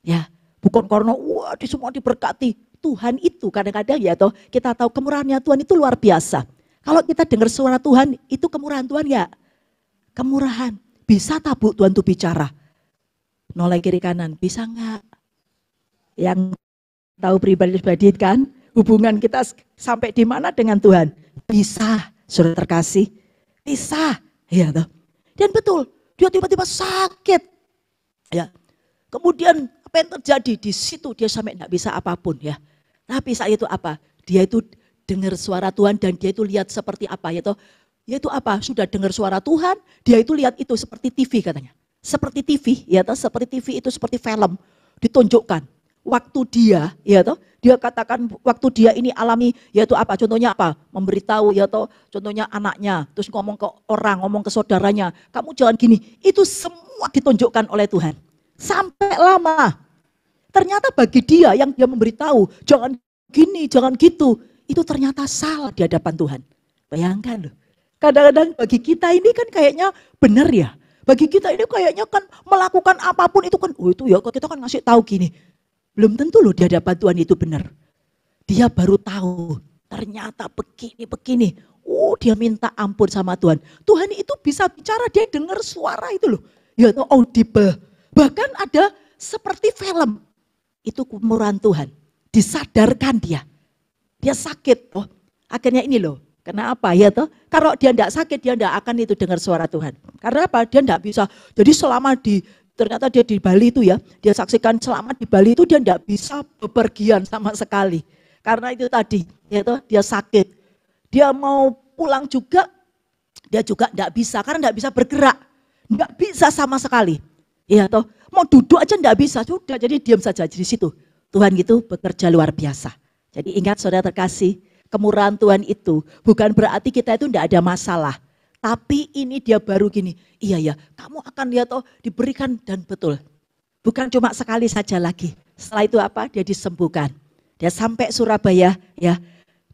Ya, bukan karena wah di semua diberkati. Tuhan itu kadang-kadang ya toh kita tahu kemurahannya Tuhan itu luar biasa. Kalau kita dengar suara Tuhan itu kemurahan Tuhan ya. Kemurahan. Bisa tak Bu Tuhan tuh bicara? Noleh kiri kanan, bisa enggak? Yang tahu pribadi kan, hubungan kita sampai di mana dengan Tuhan? Bisa, saudara terkasih. Bisa, ya toh. Dan betul, dia tiba-tiba sakit. Ya. Kemudian apa yang terjadi di situ dia sampai enggak bisa apapun ya. Tapi saat itu apa? Dia itu dengar suara Tuhan dan dia itu lihat seperti apa ya toh? Yaitu apa? Sudah dengar suara Tuhan, dia itu lihat itu seperti TV katanya. Seperti TV, ya toh, seperti TV itu seperti film ditunjukkan. Waktu dia, ya toh, dia katakan waktu dia ini alami, yaitu apa? Contohnya apa? Memberitahu, ya toh, contohnya anaknya, terus ngomong ke orang, ngomong ke saudaranya, kamu jangan gini. Itu semua ditunjukkan oleh Tuhan. Sampai lama. Ternyata bagi dia yang dia memberitahu, jangan gini, jangan gitu, itu ternyata salah di hadapan Tuhan. Bayangkan loh. Kadang-kadang bagi kita ini kan kayaknya benar ya. Bagi kita ini kayaknya kan melakukan apapun itu kan, oh itu ya kita kan ngasih tahu gini. Belum tentu loh di hadapan Tuhan itu benar. Dia baru tahu, ternyata begini. Oh dia minta ampun sama Tuhan. Tuhan itu bisa bicara, dia dengar suara itu loh. Ya itu audible. Bahkan ada seperti film. Itu kemurahan Tuhan. Disadarkan dia. Dia sakit. Oh akhirnya ini loh. Kenapa ya toh? Kalau dia tidak sakit, dia tidak akan itu dengar suara Tuhan. Karena apa? Dia tidak bisa. Jadi selama ternyata dia di Bali itu ya, dia saksikan selama di Bali itu dia tidak bisa bepergian sama sekali. Karena itu tadi, ya toh, dia sakit. Dia mau pulang juga, dia juga tidak bisa. Karena tidak bisa bergerak. Tidak bisa sama sekali. Ya toh, mau duduk aja tidak bisa. Sudah, jadi diam saja di situ. Tuhan gitu bekerja luar biasa. Jadi ingat saudara terkasih, kemurahan Tuhan itu bukan berarti kita itu tidak ada masalah. Tapi ini dia baru gini, iya ya kamu akan lihat oh diberikan dan betul. Bukan cuma sekali saja lagi. Setelah itu apa? Dia disembuhkan. Dia sampai Surabaya ya,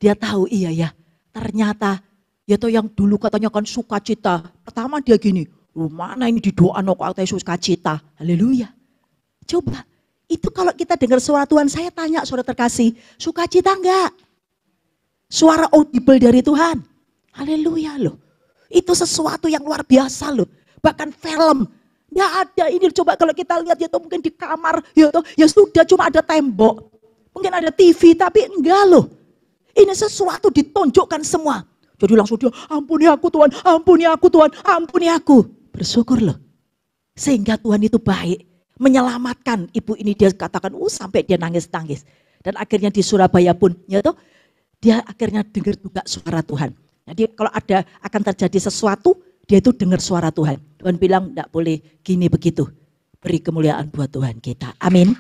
dia tahu iya ya ternyata ya toh yang dulu katanya kan sukacita. Pertama dia gini, mana ini di doa no katanya sukacita. Haleluya. Coba itu kalau kita dengar suara Tuhan, saya tanya saudara terkasih, sukacita enggak? Suara audible dari Tuhan. Haleluya loh. Itu sesuatu yang luar biasa loh. Bahkan film. Nggak ada ini coba kalau kita lihat ya mungkin di kamar. Ya sudah cuma ada tembok. Mungkin ada TV tapi enggak loh. Ini sesuatu ditunjukkan semua. Jadi langsung dia ampuni aku Tuhan. Ampuni aku Tuhan. Ampuni aku. Bersyukur loh. Sehingga Tuhan itu baik. Menyelamatkan ibu ini dia katakan sampai dia nangis-nangis. Dan akhirnya di Surabaya pun ya toh. Dia akhirnya dengar juga suara Tuhan. Jadi kalau ada akan terjadi sesuatu, dia itu dengar suara Tuhan. Tuhan bilang enggak boleh gini begitu. Beri kemuliaan buat Tuhan kita. Amin.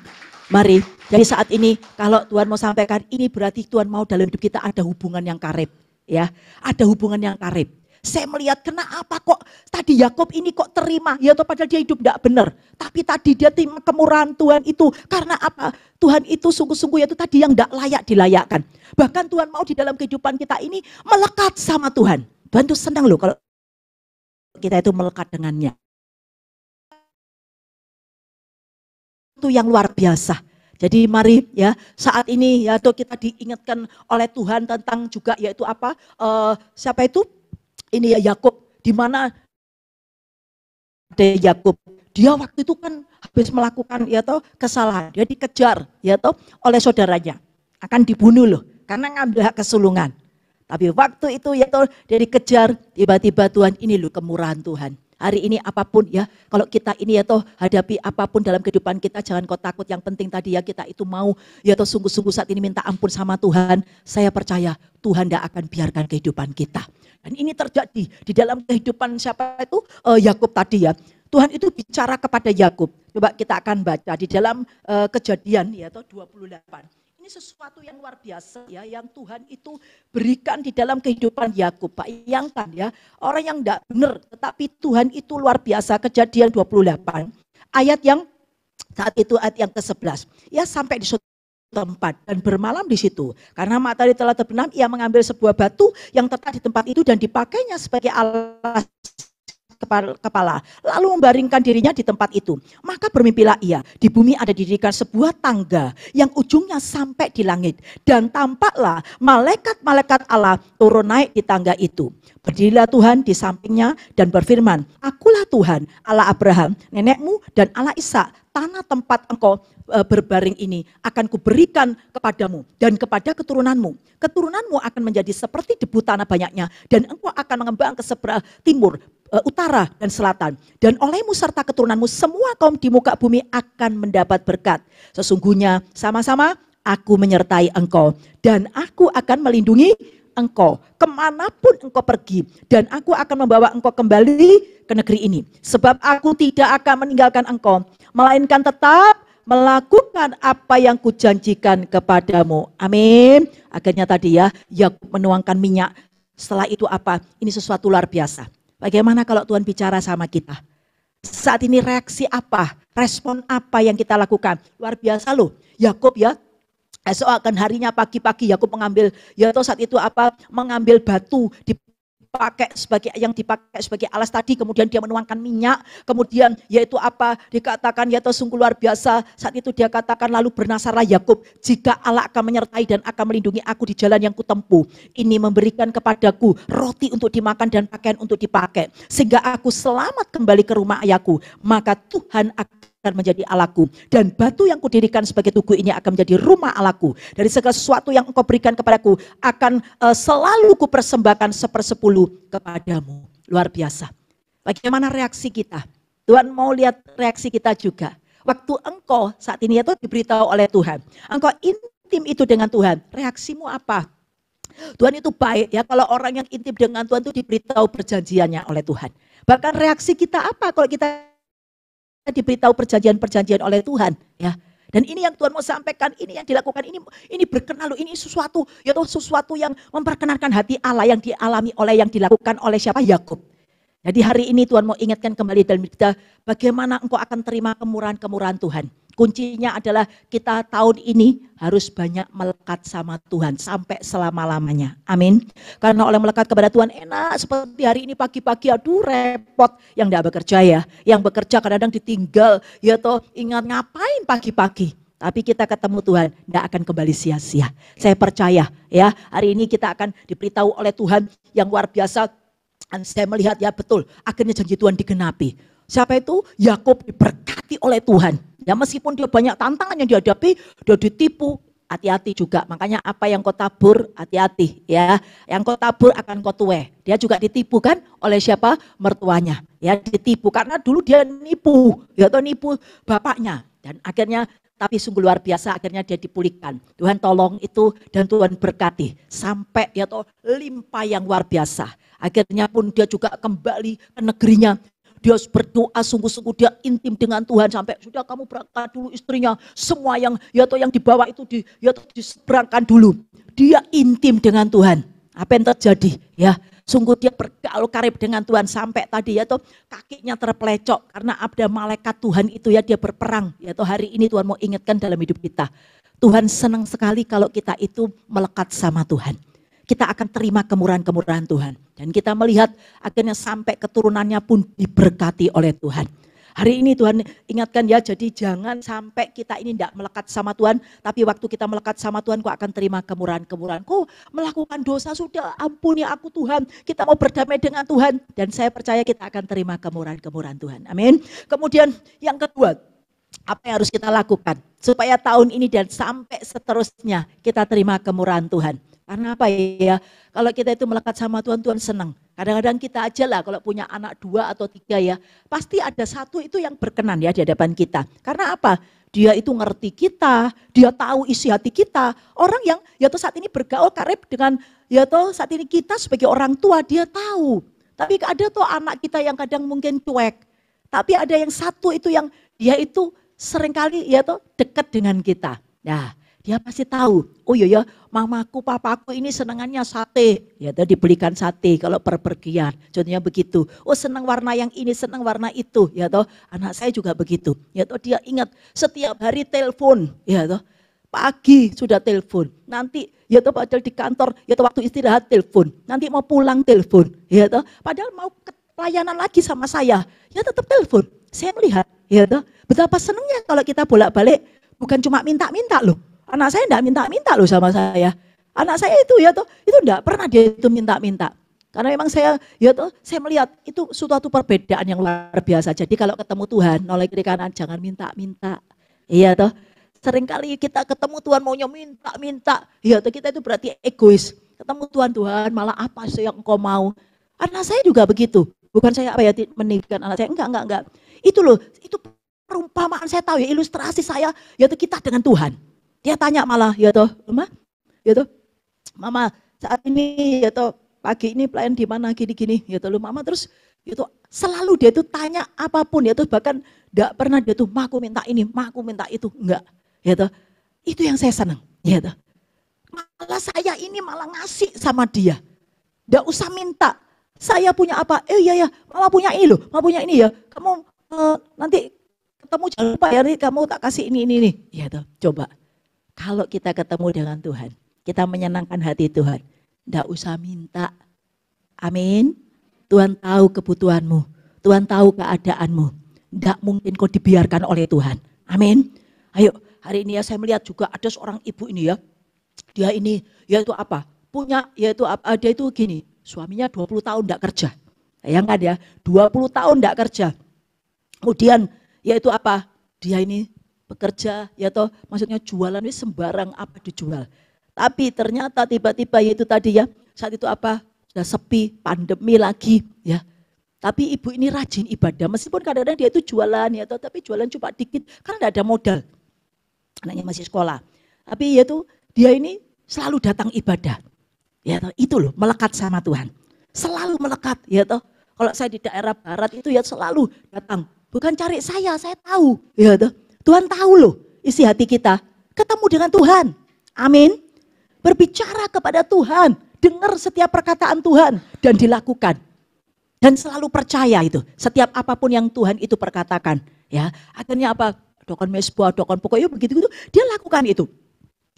Mari, jadi saat ini kalau Tuhan mau sampaikan ini berarti Tuhan mau dalam hidup kita ada hubungan yang karib. Ya, ada hubungan yang karib. Saya melihat kenapa kok tadi Yakub ini kok terima, ya toh padahal dia hidup tidak benar. Tapi tadi dia terima kemurahan Tuhan itu. Karena apa? Tuhan itu sungguh-sungguh itu tadi yang tidak layak dilayakkan. Bahkan Tuhan mau di dalam kehidupan kita ini melekat sama Tuhan. Tuhan itu senang loh kalau kita itu melekat dengannya. Itu yang luar biasa. Jadi mari ya saat ini ya toh kita diingatkan oleh Tuhan tentang juga yaitu apa? Siapa itu? Ini ya Yakub, di mana ada Yakub. Dia waktu itu kan habis melakukan ya toh kesalahan, dia dikejar ya toh oleh saudaranya, akan dibunuh loh karena ngambil hak kesulungan. Tapi waktu itu ya toh dia dikejar, tiba-tiba Tuhan ini loh kemurahan Tuhan. Hari ini apapun ya, kalau kita ini ya toh hadapi apapun dalam kehidupan kita, jangan kau takut. Yang penting tadi ya kita itu mau ya toh sungguh-sungguh saat ini minta ampun sama Tuhan. Saya percaya Tuhan tidak akan biarkan kehidupan kita. Dan ini terjadi di dalam kehidupan siapa itu? Yakub tadi ya. Tuhan itu bicara kepada Yakub. Coba kita akan baca di dalam Kejadian ya toh 28. Ini sesuatu yang luar biasa ya, yang Tuhan itu berikan di dalam kehidupan Yakub. Bayangkan ya, orang yang tidak benar, tetapi Tuhan itu luar biasa. Kejadian 28 ayat yang saat itu ayat yang ke-11. Ia sampai di suatu tempat dan bermalam di situ. Karena matahari telah terbenam, ia mengambil sebuah batu yang terletak di tempat itu dan dipakainya sebagai alas kepala, lalu membaringkan dirinya di tempat itu. Maka bermimpilah ia, di bumi ada didirikan sebuah tangga yang ujungnya sampai di langit, dan tampaklah malaikat-malaikat Allah turun naik di tangga itu. Berdirilah Tuhan di sampingnya dan berfirman, akulah Tuhan Allah Abraham, nenekmu, dan Allah Ishak. Tanah tempat engkau berbaring ini akan kuberikan kepadamu dan kepada keturunanmu. Keturunanmu akan menjadi seperti debu tanah banyaknya, dan engkau akan mengembang ke sebelah timur, utara, dan selatan. Dan olehmu serta keturunanmu semua kaum di muka bumi akan mendapat berkat. Sesungguhnya sama-sama aku menyertai engkau, dan aku akan melindungi engkau kemanapun engkau pergi, dan aku akan membawa engkau kembali ke negeri ini. Sebab aku tidak akan meninggalkan engkau, melainkan tetap melakukan apa yang kujanjikan kepadamu. Amin. Akhirnya tadi ya, Yakub menuangkan minyak. Setelah itu apa? Ini sesuatu luar biasa. Bagaimana kalau Tuhan bicara sama kita? Saat ini reaksi apa? Respon apa yang kita lakukan? Luar biasa loh. Yakub ya, esokan harinya pagi-pagi Yakub mengambil, ya saat itu apa? Mengambil batu dipakai sebagai alas tadi, kemudian dia menuangkan minyak, kemudian yaitu apa? Dikatakan yaitu sungguh luar biasa. Saat itu dia katakan, lalu bernasarlah Yakub, jika Allah akan menyertai dan akan melindungi aku di jalan yang kutempuh. Ini memberikan kepadaku roti untuk dimakan dan pakaian untuk dipakai, sehingga aku selamat kembali ke rumah ayahku. Maka Tuhan akan menjadi Allahku, dan batu yang kudirikan sebagai tugu ini akan menjadi rumah Allahku. Dari segala sesuatu yang engkau berikan kepadaku akan selalu kupersembahkan 1/10 kepadamu. Luar biasa. Bagaimana reaksi kita? Tuhan mau lihat reaksi kita juga. Waktu engkau saat ini itu diberitahu oleh Tuhan, engkau intim itu dengan Tuhan, reaksimu apa? Tuhan itu baik ya, kalau orang yang intim dengan Tuhan itu diberitahu perjanjiannya oleh Tuhan. Bahkan reaksi kita apa kalau kita diberitahu perjanjian-perjanjian oleh Tuhan ya. Dan ini yang Tuhan mau sampaikan, ini yang dilakukan, ini berkenan loh, ini sesuatu yaitu sesuatu yang memperkenankan hati Allah, yang dialami oleh, yang dilakukan oleh siapa? Yakub. Jadi hari ini Tuhan mau ingatkan kembali dalam kita, bagaimana engkau akan terima kemurahan-kemurahan Tuhan. Kuncinya adalah kita tahun ini harus banyak melekat sama Tuhan sampai selama-lamanya. Amin. Karena oleh melekat kepada Tuhan enak, seperti hari ini pagi-pagi, aduh repot yang tidak bekerja ya. Yang bekerja kadang-kadang ditinggal, ya toh ingat ngapain pagi-pagi. Tapi kita ketemu Tuhan, tidak akan kembali sia-sia. Saya percaya ya, hari ini kita akan diberitahu oleh Tuhan yang luar biasa. Dan saya melihat ya betul, akhirnya janji Tuhan digenapi. Siapa itu? Yakub diberkati oleh Tuhan. Ya meskipun dia banyak tantangan yang dihadapi, dia ditipu, hati-hati juga. Makanya apa yang kau tabur, hati-hati ya. Yang kau tabur akan kau tuai. Dia juga ditipu kan oleh siapa? Mertuanya. Ya ditipu karena dulu dia nipu, ya atau nipu bapaknya. Dan akhirnya tapi sungguh luar biasa, akhirnya dia dipulihkan. Tuhan tolong itu dan Tuhan berkati sampai ya toh limpah yang luar biasa. Akhirnya pun dia juga kembali ke negerinya. Dia berdoa sungguh-sungguh, dia intim dengan Tuhan sampai sudah kamu berangkat dulu istrinya, semua yang ya toh yang dibawa itu diseberangkan dulu. Dia intim dengan Tuhan. Apa yang terjadi? Ya, sungguh dia bergaul karib dengan Tuhan sampai tadi ya toh kakinya terpelecok karena ada malaikat Tuhan itu ya, dia berperang. Ya toh hari ini Tuhan mau ingatkan dalam hidup kita. Tuhan senang sekali kalau kita itu melekat sama Tuhan. Kita akan terima kemurahan-kemurahan Tuhan. Dan kita melihat akhirnya sampai keturunannya pun diberkati oleh Tuhan. Hari ini Tuhan ingatkan ya, jadi jangan sampai kita ini tidak melekat sama Tuhan. Tapi waktu kita melekat sama Tuhan, kau akan terima kemurahan-kemurahan. Kau melakukan dosa, sudah ampuni aku Tuhan. Kita mau berdamai dengan Tuhan. Dan saya percaya kita akan terima kemurahan-kemurahan Tuhan. Amin. Kemudian yang kedua, apa yang harus kita lakukan? Supaya tahun ini dan sampai seterusnya kita terima kemurahan Tuhan. Karena apa ya, kalau kita itu melekat sama Tuhan, Tuhan senang. Kadang-kadang kita aja lah kalau punya anak 2 atau 3 ya, pasti ada satu itu yang berkenan ya di hadapan kita. Karena apa? Dia itu ngerti kita, dia tahu isi hati kita. Orang yang ya toh saat ini bergaul karib dengan ya toh saat ini kita sebagai orang tua, dia tahu. Tapi ada tuh anak kita yang kadang mungkin cuek. Tapi ada yang satu itu yang dia itu seringkali ya toh dekat dengan kita. Nah, Dia pasti tahu, oh iya ya, mamaku, papaku ini senangannya sate. Ya tuh dibelikan sate kalau perpergian. Contohnya begitu. Oh senang warna yang ini, senang warna itu. Ya toh, anak saya juga begitu. Ya toh dia ingat setiap hari telepon. Ya toh, pagi sudah telepon. Nanti ya toh padahal di kantor, ya toh waktu istirahat telepon. Nanti mau pulang telepon. Ya toh, padahal mau ke pelayanan lagi sama saya. Ya tetap telepon. Saya melihat, ya toh, betapa senangnya kalau kita bolak-balik bukan cuma minta-minta loh. Anak saya enggak minta-minta loh sama saya. Anak saya itu ya toh, itu enggak pernah dia itu minta-minta. Karena memang saya ya toh, saya melihat itu suatu perbedaan yang luar biasa. Jadi kalau ketemu Tuhan, noleh kiri kanan jangan minta-minta. Iya toh. Seringkali kita ketemu Tuhan maunya minta-minta. Iya toh, kita itu berarti egois. Ketemu Tuhan, Tuhan malah apa sih yang engkau mau? Anak saya juga begitu. Bukan saya apa ya meninggikan anak saya, enggak. Itu loh, itu perumpamaan saya tahu ya, ilustrasi saya yaitu kita dengan Tuhan. Dia tanya malah, ya toh, Mama, ya toh, Mama saat ini ya toh pagi ini pelayan di mana gini-gini, ya toh, Mama terus, ya toh, selalu dia tuh tanya apapun, ya toh, bahkan enggak pernah dia tuh, Ma aku minta ini, Ma aku minta itu, enggak, ya toh, itu yang saya senang, ya toh. Malah saya ini malah ngasih sama dia, enggak usah minta, saya punya apa, iya ya, Mama punya ini loh, Mama punya ini ya, kamu nanti ketemu jangan lupa ya, kamu tak kasih ini, ya toh, coba. Kalau kita ketemu dengan Tuhan, kita menyenangkan hati Tuhan, enggak usah minta. Amin. Tuhan tahu kebutuhanmu, Tuhan tahu keadaanmu. Enggak mungkin kau dibiarkan oleh Tuhan. Amin. Ayo, hari ini ya saya melihat juga ada seorang ibu ini ya. Dia ini yaitu apa? Punya yaitu apa? Dia itu gini, suaminya 20 tahun enggak kerja. Bayangkan ya, 20 tahun enggak kerja. Kemudian yaitu apa? Dia ini bekerja ya toh, maksudnya jualan ini sembarang apa dijual. Tapi ternyata tiba-tiba yaitu tadi ya, saat itu apa, sudah sepi, pandemi lagi ya. Tapi ibu ini rajin ibadah, meskipun kadang-kadang dia itu jualan ya toh, tapi jualan cuma dikit karena tidak ada modal. Anaknya masih sekolah. Tapi yaitu dia ini selalu datang ibadah. Ya toh, itu loh melekat sama Tuhan. Selalu melekat ya toh. Kalau saya di daerah barat itu ya selalu datang. Bukan cari saya tahu ya toh. Tuhan tahu loh isi hati kita, ketemu dengan Tuhan, amin. Berbicara kepada Tuhan, dengar setiap perkataan Tuhan dan dilakukan. Dan selalu percaya itu, setiap apapun yang Tuhan itu perkatakan. Ya, akhirnya apa, dokon mesbah, dokon pokoknya begitu-gitu, dia lakukan itu.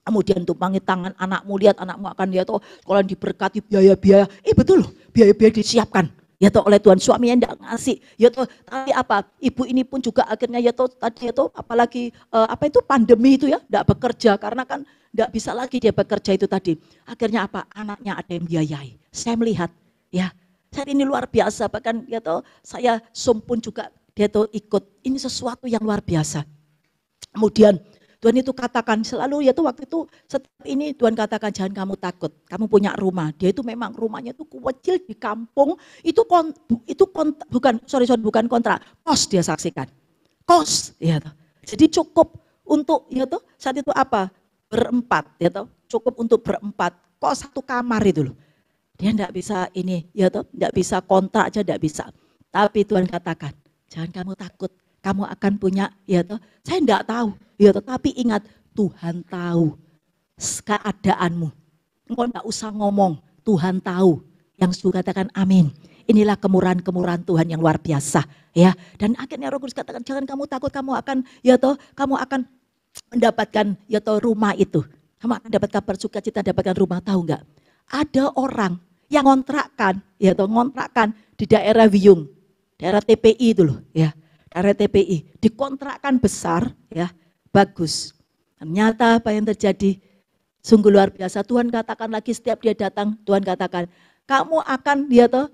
Kemudian tumpangi tangan anakmu, lihat anakmu akan dia tuh sekolah diberkati biaya-biaya, betul loh, biaya-biaya disiapkan. Ya toh oleh Tuhan, suaminya enggak ngasih, ya toh, tapi apa, ibu ini pun juga akhirnya ya toh tadi ya toh, apalagi apa itu pandemi itu ya, enggak bekerja karena kan enggak bisa lagi dia bekerja itu tadi. Akhirnya apa, anaknya ada yang biayai. Saya melihat ya, saat ini luar biasa, bahkan ya toh saya pun juga dia toh ikut, ini sesuatu yang luar biasa. Kemudian Tuhan itu katakan selalu ya tuh waktu itu setiap ini Tuhan katakan jangan kamu takut, kamu punya rumah. Dia itu memang rumahnya itu kecil di kampung, bukan kontrak, kos dia saksikan. Kos ya tuh. Jadi cukup untuk ya tuh saat itu apa? Berempat ya tuh, cukup untuk berempat. Kos satu kamar itu loh. Dia enggak bisa ini ya tuh, enggak bisa kontrak aja enggak bisa. Tapi Tuhan katakan, jangan kamu takut. Kamu akan punya, ya toh, saya enggak tahu, ya toh, tapi ingat Tuhan tahu keadaanmu. Engkau enggak usah ngomong, Tuhan tahu. Yang suka katakan amin. Inilah kemurahan-kemurahan Tuhan yang luar biasa, ya. Dan akhirnya Roh Kudus katakan jangan kamu takut, kamu akan, ya toh, kamu akan mendapatkan, ya toh, rumah itu. Kamu akan dapat kabar sukacita, dapatkan rumah, tahu enggak? Ada orang yang ngontrakkan, ya toh, ngontrakkan di daerah Wiyung, daerah TPI itu loh, ya. Area TPI dikontrakkan besar ya, bagus. Ternyata apa yang terjadi sungguh luar biasa. Tuhan katakan lagi setiap dia datang, Tuhan katakan kamu akan dia toh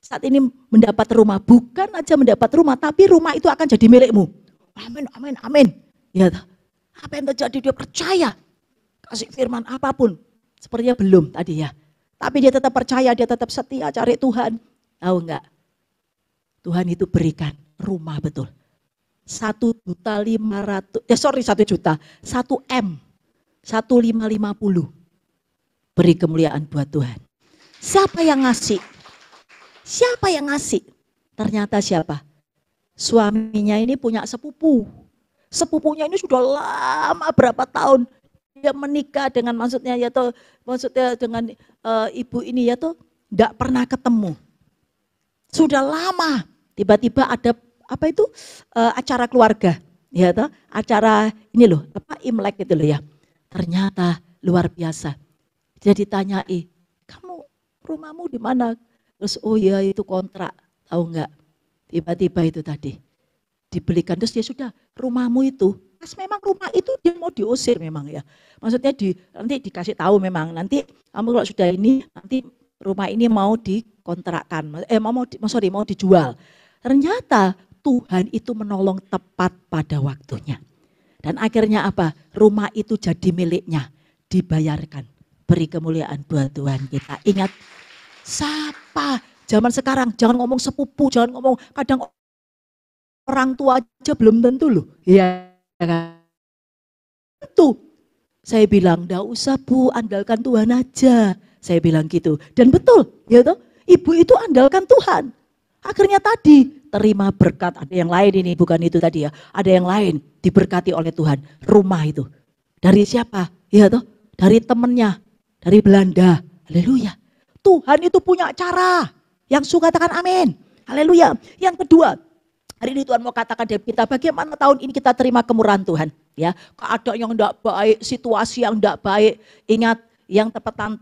saat ini mendapat rumah, bukan aja mendapat rumah, tapi rumah itu akan jadi milikmu. Amin, amin, amin. Ya toh. Apa yang terjadi, dia percaya. Kasih firman apapun, sepertinya belum tadi ya. Tapi dia tetap percaya, dia tetap setia cari Tuhan. Tahu enggak? Tuhan itu berikan rumah betul. 1.500.000, 1 juta, 1 M, 1.550. Beri kemuliaan buat Tuhan. Siapa yang ngasih? Siapa yang ngasih? Ternyata siapa? Suaminya ini punya sepupu. Sepupunya ini sudah lama berapa tahun dia menikah dengan maksudnya dengan ibu ini ya tuh enggak pernah ketemu. Sudah lama tiba-tiba ada apa itu acara keluarga ya toh, acara ini loh, Imlek itu loh ya. Ternyata luar biasa. Dia ditanyai, "Kamu rumahmu di mana?" Terus oh ya itu kontrak, tahu enggak? Tiba-tiba itu tadi dibelikan, terus dia sudah rumahmu itu, pas memang rumah itu dia mau diusir memang ya. Maksudnya nanti dikasih tahu memang nanti kamu kalau sudah ini nanti rumah ini mau dikontrakkan, mau dijual. Ternyata Tuhan itu menolong tepat pada waktunya. Dan akhirnya apa? Rumah itu jadi miliknya, dibayarkan. Beri kemuliaan buat Tuhan kita. Ingat, siapa? Zaman sekarang jangan ngomong sepupu, jangan ngomong kadang orang tua aja belum tentu loh. Iya kan? Tentu. Saya bilang, enggak usah Bu, andalkan Tuhan aja. Saya bilang gitu. Dan betul, ya toh, ibu itu andalkan Tuhan. Akhirnya tadi terima berkat. Ada yang lain ini, bukan itu tadi ya. Ada yang lain diberkati oleh Tuhan. Rumah itu. Dari siapa? Ya toh, dari temennya, dari Belanda. Haleluya. Tuhan itu punya cara. Yang suka katakan amin. Haleluya. Yang kedua, hari ini Tuhan mau katakan dari kita, bagaimana tahun ini kita terima kemurahan Tuhan. Ya, keadaan yang tidak baik, situasi yang tidak baik. Ingat, yang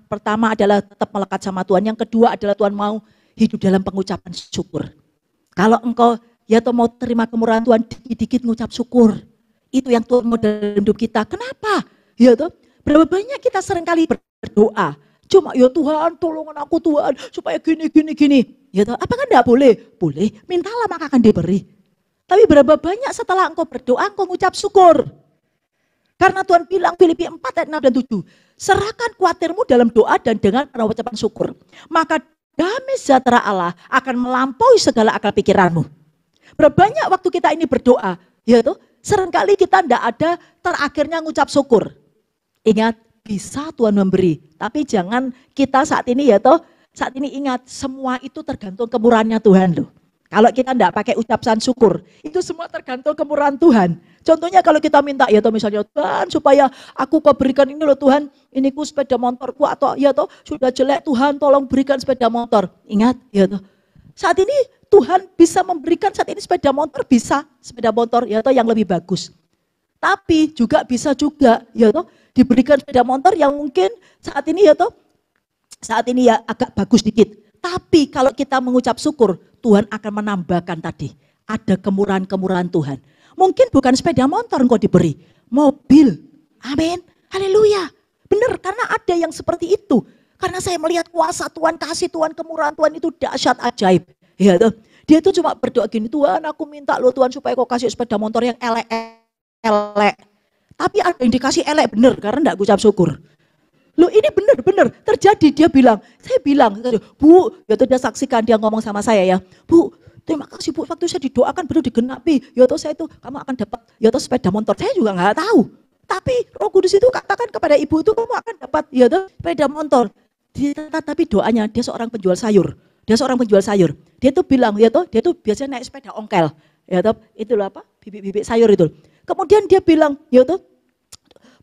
pertama adalah tetap melekat sama Tuhan. Yang kedua adalah Tuhan mau hidup dalam pengucapan syukur. Kalau engkau ya toh mau terima kemurahan Tuhan, dikit-dikit ngucap syukur. Itu yang Tuhan mau dalam hidup kita. Kenapa? Ya toh, berapa banyak kita seringkali berdoa. Cuma ya Tuhan tolongan aku Tuhan supaya gini. Ya toh, apakah enggak boleh? Boleh, mintalah maka akan diberi. Tapi berapa banyak setelah engkau berdoa, engkau ngucap syukur. Karena Tuhan bilang Filipi 4 ayat 6 dan 7. Serahkan kuatirmu dalam doa dan dengan ucapan syukur. Maka damai sejahtera Allah akan melampaui segala akal pikiranmu. Berapa banyak waktu kita ini berdoa, ya toh, seringkali kita enggak ada terakhirnya ngucap syukur. Ingat, bisa Tuhan memberi. Tapi jangan kita saat ini ya toh, saat ini ingat semua itu tergantung kemurahannya Tuhan loh. Kalau kita enggak pakai ucapan syukur, itu semua tergantung kemurahan Tuhan. Contohnya kalau kita minta ya toh misalnya Tuhan supaya aku kau berikan ini loh Tuhan, ini ku sepeda motorku atau ya toh sudah jelek Tuhan tolong berikan sepeda motor. Ingat ya toh. Saat ini Tuhan bisa memberikan saat ini sepeda motor ya toh yang lebih bagus. Tapi juga bisa juga ya toh diberikan sepeda motor yang mungkin saat ini ya toh saat ini ya agak bagus dikit. Tapi kalau kita mengucap syukur, Tuhan akan menambahkan tadi. Ada kemurahan-kemurahan Tuhan. Mungkin bukan sepeda motor engkau diberi. Mobil. Amin. Haleluya. Benar, karena ada yang seperti itu. Karena saya melihat kuasa Tuhan, kasih Tuhan, kemurahan Tuhan itu dahsyat ajaib. Ya, tuh. Dia itu cuma berdoa gini, Tuhan aku minta lo Tuhan supaya kau kasih sepeda motor yang elek. Tapi ada yang dikasih elek benar, karena enggak ucap syukur. Loh ini benar-benar terjadi, saya bilang, Bu, ya tuh dia saksikan, dia ngomong sama saya ya, Bu, terima kasih Bu, waktu saya didoakan baru digenapi, ya toh saya itu kamu akan dapat, ya toh sepeda motor, saya juga nggak tahu, tapi Roh Kudus itu katakan kepada ibu itu kamu akan dapat, ya toh sepeda motor, tapi doanya dia seorang penjual sayur, dia tuh bilang, ya toh dia tuh biasanya naik sepeda ongkel, ya toh itu apa, bibit-bibit sayur itu, kemudian dia bilang, ya toh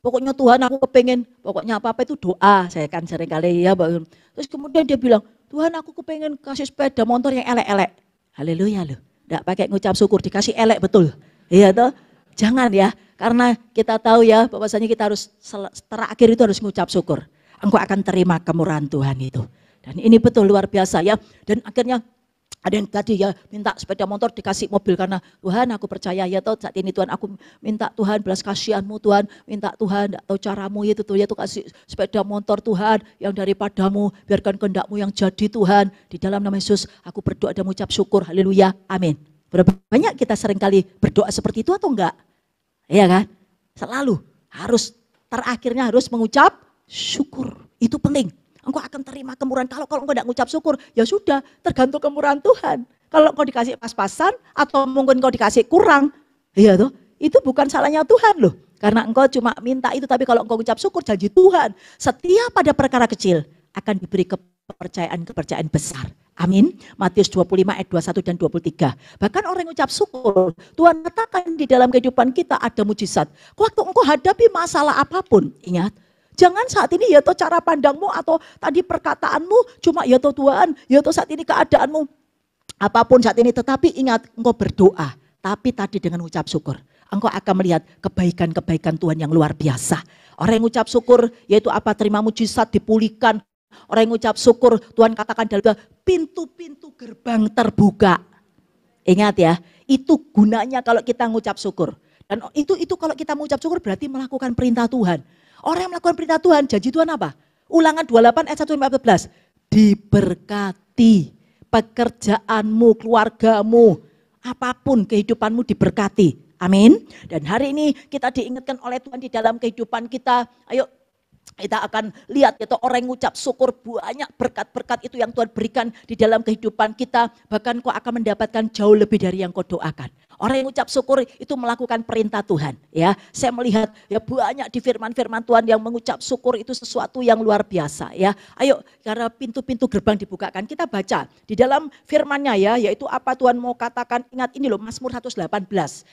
pokoknya Tuhan aku kepengen, pokoknya apa-apa itu doa, saya kan seringkali ya. Terus kemudian dia bilang, Tuhan aku kepengen kasih sepeda motor yang elek-elek. Haleluya loh, enggak pakai ngucap syukur, dikasih elek betul. Iya toh, jangan ya, karena kita tahu ya bahwasanya kita harus terakhir itu harus ngucap syukur. Engkau akan terima kemurahan Tuhan itu. Dan ini betul luar biasa ya, dan akhirnya ada yang tadi ya minta sepeda motor dikasih mobil karena Tuhan aku percaya ya toh saat ini Tuhan aku minta Tuhan belas kasihanmu Tuhan, minta Tuhan enggak tahu caramu itu tuh ya tuh kasih sepeda motor Tuhan yang daripadamu, biarkan kehendakmu yang jadi Tuhan, di dalam nama Yesus aku berdoa dan mengucap syukur, haleluya, amin. Berapa banyak kita seringkali berdoa seperti itu atau enggak? Iya kan? Selalu harus terakhirnya harus mengucap syukur, itu penting. Engkau akan terima kemurahan. Kalau engkau tidak mengucap syukur, ya sudah, tergantung kemurahan Tuhan. Kalau engkau dikasih pas-pasan atau mungkin engkau dikasih kurang, ya toh, itu bukan salahnya Tuhan loh. Karena engkau cuma minta itu, tapi kalau engkau ucap syukur janji Tuhan, setiap pada perkara kecil akan diberi kepercayaan besar. Amin. Matius 25 ayat 21 dan 23. Bahkan orang yang ucap syukur, Tuhan katakan di dalam kehidupan kita ada mujizat. Waktu engkau hadapi masalah apapun, ingat, jangan saat ini ya toh cara pandangmu atau tadi perkataanmu cuma ya toh Tuhan, ya toh saat ini keadaanmu apapun saat ini, tetapi ingat engkau berdoa, tapi tadi dengan ucap syukur. Engkau akan melihat kebaikan-kebaikan Tuhan yang luar biasa. Orang yang ucap syukur yaitu apa? Terima mujizat, dipulihkan. Orang yang ucap syukur, Tuhan katakan dalam pintu-pintu gerbang terbuka. Ingat ya, itu gunanya kalau kita mengucap syukur. Dan itu kalau kita mengucap syukur berarti melakukan perintah Tuhan. Orang yang melakukan perintah Tuhan, janji Tuhan apa? Ulangan 28 ayat 1-14. Diberkati pekerjaanmu, keluargamu, apapun kehidupanmu diberkati. Amin. Dan hari ini kita diingatkan oleh Tuhan di dalam kehidupan kita. Ayo kita akan lihat ya, orang yang mengucap syukur, banyak berkat-berkat itu yang Tuhan berikan di dalam kehidupan kita. Bahkan kau akan mendapatkan jauh lebih dari yang kau doakan. Orang yang mengucap syukur itu melakukan perintah Tuhan. Ya, saya melihat ya banyak di firman-firman Tuhan yang mengucap syukur itu sesuatu yang luar biasa. Ya, ayo karena pintu-pintu gerbang dibukakan, kita baca di dalam firman-Nya ya, yaitu apa Tuhan mau katakan. Ingat ini loh, Mazmur 118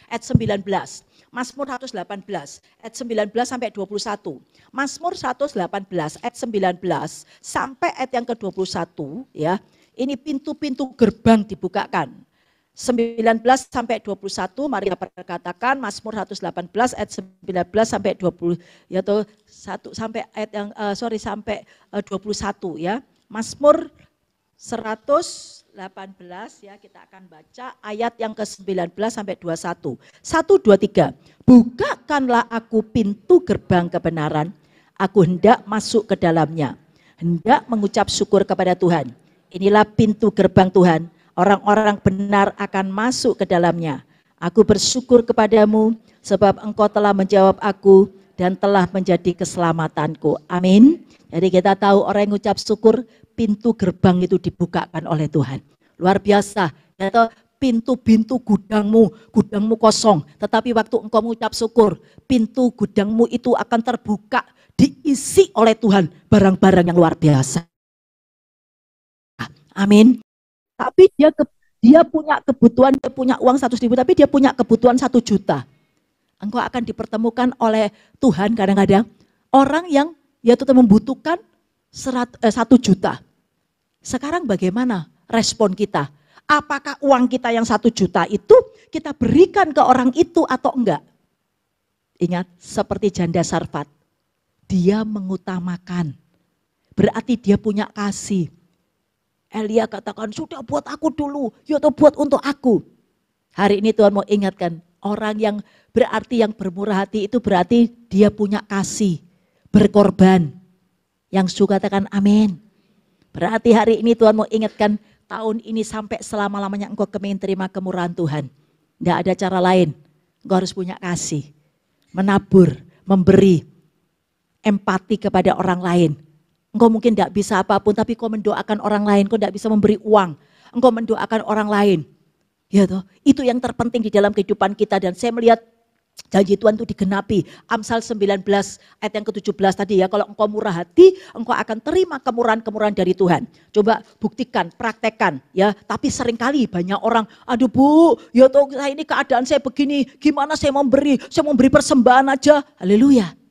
ayat 19. Mazmur 118 ayat 19 sampai 21. Mazmur 118 ayat 19 sampai ayat yang ke-21 ya. Ini pintu-pintu gerbang dibukakan. 19 sampai 21, mari kita perkatakan Mazmur 118 ayat 19 sampai 20 yaitu 1 sampai ayat yang sampai 21 ya. Mazmur 118 ya, kita akan baca ayat yang ke-19 sampai 21. 1 2 3. Bukakanlah aku pintu gerbang kebenaran, aku hendak masuk ke dalamnya, hendak mengucap syukur kepada Tuhan. Inilah pintu gerbang Tuhan. Orang-orang benar akan masuk ke dalamnya. Aku bersyukur kepadamu sebab engkau telah menjawab aku dan telah menjadi keselamatanku. Amin. Jadi kita tahu orang yang ucap syukur, pintu gerbang itu dibukakan oleh Tuhan. Luar biasa. Atau pintu-pintu gudangmu kosong. Tetapi waktu engkau mengucap syukur, pintu gudangmu itu akan terbuka, diisi oleh Tuhan barang-barang yang luar biasa. Amin. Tapi dia punya kebutuhan, dia punya uang 100.000, tapi dia punya kebutuhan 1 juta. Engkau akan dipertemukan oleh Tuhan kadang-kadang orang yang ya tetap membutuhkan 1 juta. Sekarang bagaimana respon kita? Apakah uang kita yang 1 juta itu kita berikan ke orang itu atau enggak? Ingat, seperti janda Sarfat, dia mengutamakan. Berarti dia punya kasih. Elia katakan, sudah buat aku dulu, ya toh buat untuk aku. Hari ini Tuhan mau ingatkan, orang yang berarti yang bermurah hati itu berarti dia punya kasih, berkorban. Yang suka katakan amin. Berarti hari ini Tuhan mau ingatkan, tahun ini sampai selama-lamanya engkau kemen terima kemurahan Tuhan. Tidak ada cara lain, engkau harus punya kasih, menabur, memberi, empati kepada orang lain. Engkau mungkin tidak bisa apapun, tapi kau mendoakan orang lain, kau tidak bisa memberi uang, engkau mendoakan orang lain. Ya toh, itu yang terpenting di dalam kehidupan kita. Dan saya melihat janji Tuhan itu digenapi. Amsal 19 ayat yang ke-17 tadi ya, kalau engkau murah hati, engkau akan terima kemurahan-kemurahan dari Tuhan. Coba buktikan, praktekkan ya. Tapi seringkali banyak orang, aduh Bu, ya toh saya ini keadaan saya begini, gimana saya mau beri persembahan aja. Haleluya.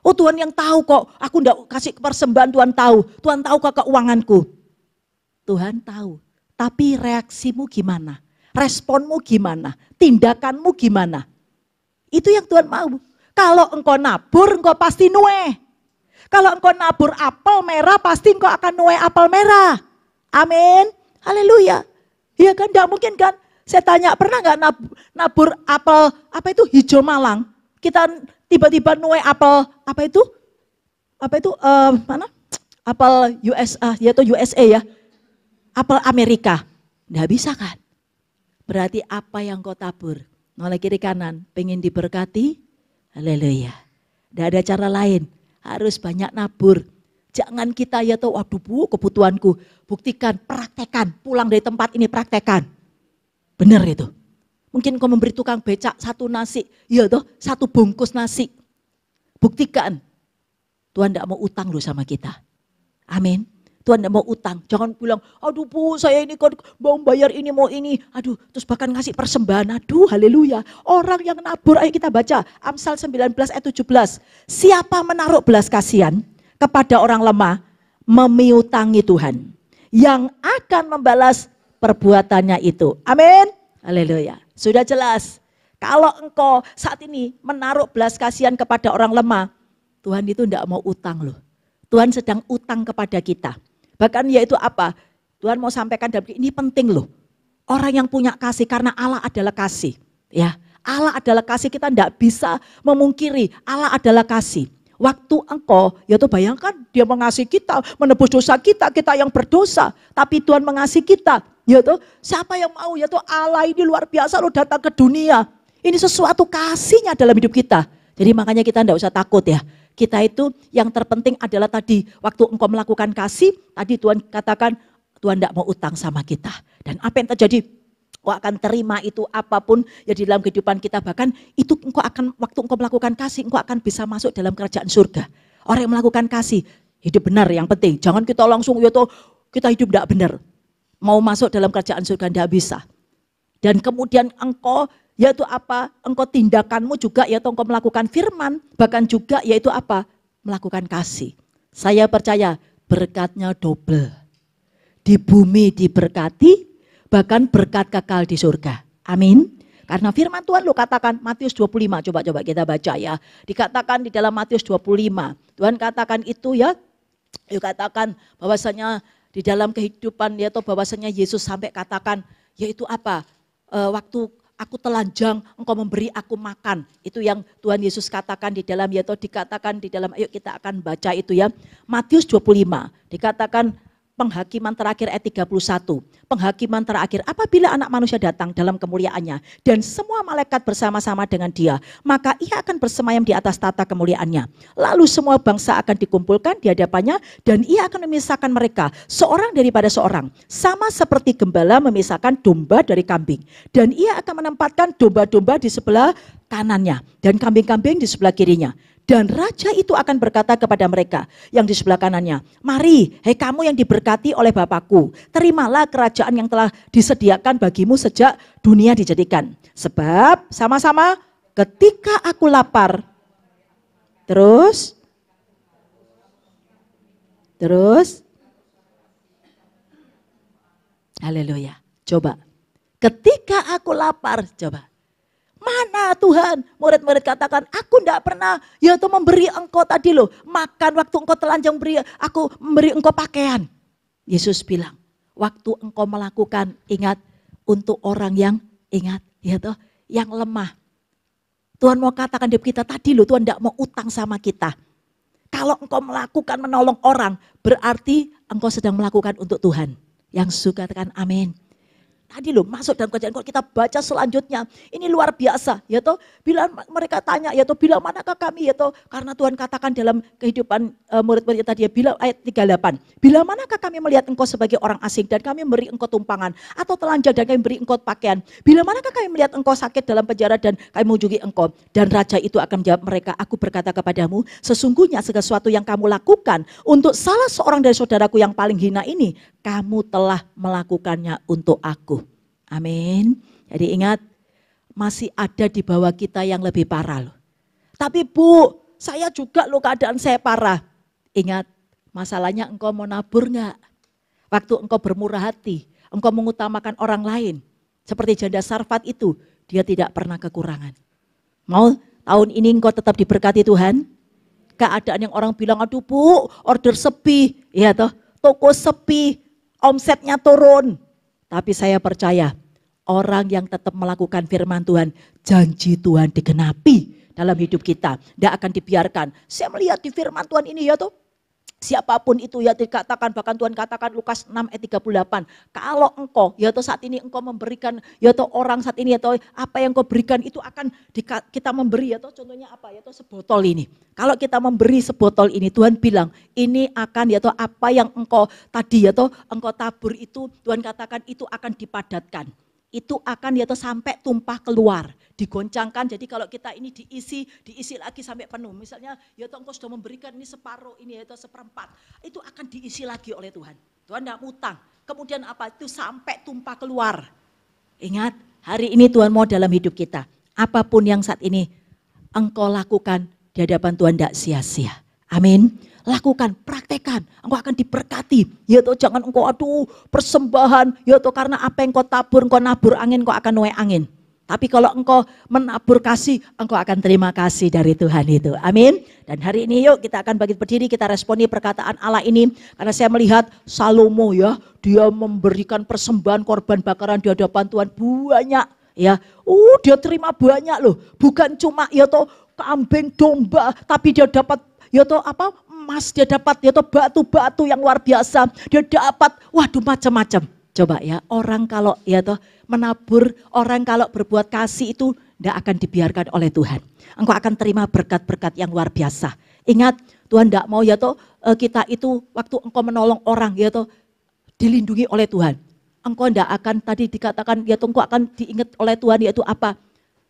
Oh Tuhan yang tahu kok, aku enggak kasih persembahan, Tuhan tahu. Tuhan tahu kok keuanganku. Tuhan tahu, tapi reaksimu gimana? Responmu gimana? Tindakanmu gimana? Itu yang Tuhan mau. Kalau engkau nabur, engkau pasti nueh. Kalau engkau nabur apel merah, pasti engkau akan nueh apel merah. Amin. Haleluya. Ya kan, enggak mungkin kan? Saya tanya, pernah enggak nabur apel, apa itu hijau malang? Kita tiba-tiba nuai apel mana? Apel USA, yaitu USA ya. Apel Amerika. Nggak bisa kan? Berarti apa yang kau tabur? Noleh kiri kanan, pengen diberkati? Haleluya. Nggak ada cara lain. Harus banyak nabur. Jangan kita ya tahu, waduh Bu, kebutuhanku. Buktikan, praktekan. Pulang dari tempat ini praktekan. Benar itu. Mungkin kau memberi tukang becak 1 nasi, iya toh 1 bungkus nasi. Buktikan, Tuhan tidak mau utang loh sama kita. Amin. Tuhan tidak mau utang. Jangan bilang, aduh Bu, saya ini kok mau bayar ini, mau ini. Aduh, terus bahkan ngasih persembahan. Aduh, haleluya. Orang yang nabur, ayo kita baca. Amsal 19 ayat 17. Siapa menaruh belas kasihan kepada orang lemah, memiutangi Tuhan. Yang akan membalas perbuatannya itu. Amin. Haleluya. Sudah jelas. Kalau engkau saat ini menaruh belas kasihan kepada orang lemah, Tuhan itu tidak mau utang loh. Tuhan sedang utang kepada kita. Bahkan yaitu apa? Tuhan mau sampaikan dalam ini penting loh. Orang yang punya kasih karena Allah adalah kasih. Ya, Allah adalah kasih, kita tidak bisa memungkiri Allah adalah kasih. Waktu engkau, yaitu bayangkan dia mengasihi kita, menebus dosa kita, kita yang berdosa. Tapi Tuhan mengasihi kita. Yaitu siapa yang mau, yaitu Allah ini luar biasa loh datang ke dunia. Ini sesuatu kasihnya dalam hidup kita. Jadi makanya kita tidak usah takut ya. Kita itu yang terpenting adalah tadi waktu engkau melakukan kasih, tadi Tuhan katakan Tuhan tidak mau utang sama kita. Dan apa yang terjadi? Engkau akan terima itu apapun ya di dalam kehidupan kita. Bahkan itu engkau akan, waktu engkau melakukan kasih, engkau akan bisa masuk dalam kerajaan surga. Orang yang melakukan kasih, hidup benar yang penting. Jangan kita langsung ya toh kita hidup tidak benar. Mau masuk dalam kerajaan surga tidak bisa. Dan kemudian engkau yaitu apa? Engkau tindakanmu juga yaitu engkau melakukan firman, bahkan juga yaitu apa? Melakukan kasih. Saya percaya berkatnya double. Di bumi diberkati, bahkan berkat kekal di surga. Amin. Karena firman Tuhan lo katakan Matius 25, coba kita baca ya. Dikatakan di dalam Matius 25, Tuhan katakan itu ya, yuk katakan bahwasanya di dalam kehidupan yaitu bahwasanya Yesus sampai katakan yaitu apa? Waktu aku telanjang, engkau memberi aku makan. Itu yang Tuhan Yesus katakan di dalam, yaitu dikatakan di dalam, ayo kita akan baca itu ya. Matius 25, dikatakan penghakiman terakhir ayat 31. Penghakiman terakhir, apabila anak manusia datang dalam kemuliaannya dan semua malaikat bersama-sama dengan dia, maka ia akan bersemayam di atas tata kemuliaannya. Lalu semua bangsa akan dikumpulkan di hadapannya dan ia akan memisahkan mereka seorang daripada seorang. Sama seperti gembala memisahkan domba dari kambing. Dan ia akan menempatkan domba-domba di sebelah kanannya dan kambing-kambing di sebelah kirinya. Dan raja itu akan berkata kepada mereka yang di sebelah kanannya, mari, hei kamu yang diberkati oleh Bapakku, terimalah kerajaan yang telah disediakan bagimu sejak dunia dijadikan. Sebab sama-sama ketika aku lapar, terus, haleluya, coba, ketika aku lapar, coba. Mana Tuhan? Murid-murid katakan, aku tidak pernah yaitu memberi engkau tadi loh, makan waktu engkau telanjang, aku memberi engkau pakaian. Yesus bilang, waktu engkau melakukan, ingat untuk orang yang ingat, yaitu yang lemah. Tuhan mau katakan di kita tadi loh, Tuhan tidak mau utang sama kita. Kalau engkau melakukan menolong orang, berarti engkau sedang melakukan untuk Tuhan. Yang suka katakan amin. Tadi loh masuk dalam kerjaan, kalau kita baca selanjutnya, ini luar biasa, ya toh. Bila mereka tanya, ya toh, bila manakah kami, ya toh, karena Tuhan katakan dalam kehidupan murid-murid tadi, ya, bila ayat 38, bila manakah kami melihat engkau sebagai orang asing dan kami memberi engkau tumpangan, atau telanjang dan kami beri engkau pakaian, bila manakah kami melihat engkau sakit dalam penjara dan kami mengunjungi engkau, dan raja itu akan menjawab mereka, aku berkata kepadamu, sesungguhnya segala sesuatu yang kamu lakukan untuk salah seorang dari saudaraku yang paling hina ini, kamu telah melakukannya untuk aku. Amin. Jadi ingat, masih ada di bawah kita yang lebih parah loh. Tapi Bu, saya juga loh keadaan saya parah. Ingat, masalahnya engkau mau nabur enggak? Waktu engkau bermurah hati, engkau mengutamakan orang lain. Seperti janda Sarfat itu, dia tidak pernah kekurangan. Mau tahun ini engkau tetap diberkati Tuhan? Keadaan yang orang bilang, aduh Bu, order sepi. Iya toh, toko sepi, omsetnya turun. Tapi saya percaya orang yang tetap melakukan firman Tuhan, janji Tuhan digenapi dalam hidup kita. Tidak akan dibiarkan. Saya melihat di firman Tuhan ini ya tuh. Siapapun itu ya dikatakan, bahkan Tuhan katakan Lukas 6 ayat 38. Kalau engkau, ya toh saat ini engkau memberikan, ya toh orang saat ini ya toh apa yang engkau berikan itu akan kita memberi ya toh contohnya apa ya toh sebotol ini. Kalau kita memberi sebotol ini Tuhan bilang ini akan ya toh apa yang engkau tadi ya toh engkau tabur itu Tuhan katakan itu akan dipadatkan. Itu akan ya toh sampai tumpah keluar digoncangkan. Jadi kalau kita ini diisi lagi sampai penuh. Misalnya ya Engkau sudah memberikan ini separuh, ini yaitu seperempat. Itu akan diisi lagi oleh Tuhan. Tuhan tidak ngutang. Kemudian apa itu sampai tumpah keluar. Ingat, hari ini Tuhan mau dalam hidup kita. Apapun yang saat ini Engkau lakukan di hadapan Tuhan tidak sia-sia. Amin. Lakukan, praktekkan, engkau akan diberkati. Ya toh, jangan engkau persembahan, ya toh, karena apa yang engkau tabur, engkau nabur angin, engkau akan nuai angin. Tapi kalau engkau menabur kasih, engkau akan terima kasih dari Tuhan itu. Amin. Dan hari ini yuk kita akan bangkit berdiri, kita responi perkataan Allah ini. Karena saya melihat Salomo ya, dia memberikan persembahan korban bakaran di hadapan Tuhan banyak. Ya, dia terima banyak loh. Bukan cuma ya toh kambing domba, tapi dia dapat ya toh emas, dia dapat ya toh batu-batu yang luar biasa. Dia dapat waduh macam-macam. Coba ya, orang kalau ya toh menabur, orang kalau berbuat kasih itu tidak akan dibiarkan oleh Tuhan. Engkau akan terima berkat-berkat yang luar biasa. Ingat, Tuhan tidak mau ya toh kita itu waktu engkau menolong orang ya toh dilindungi oleh Tuhan. Engkau tidak akan tadi dikatakan ya toh engkau akan diingat oleh Tuhan, yaitu apa?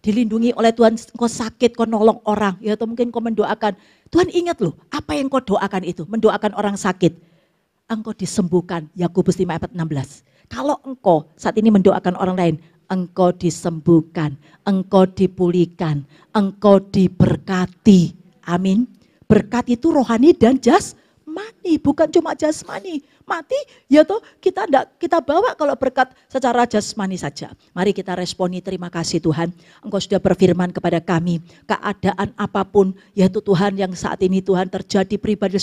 Dilindungi oleh Tuhan, engkau sakit, kau nolong orang, ya atau mungkin kau mendoakan. Tuhan ingat loh, apa yang kau doakan itu, mendoakan orang sakit. Engkau disembuhkan, Yakobus 5 ayat 16. Kalau engkau saat ini mendoakan orang lain, engkau disembuhkan, engkau dipulihkan, engkau diberkati. Amin. Berkat itu rohani dan jasmani, bukan cuma jasmani. Mati ya toh kita bawa kalau berkat secara jasmani saja. Mari kita responi, terima kasih Tuhan. Engkau sudah berfirman kepada kami, keadaan apapun yaitu Tuhan yang saat ini Tuhan terjadi pribadi,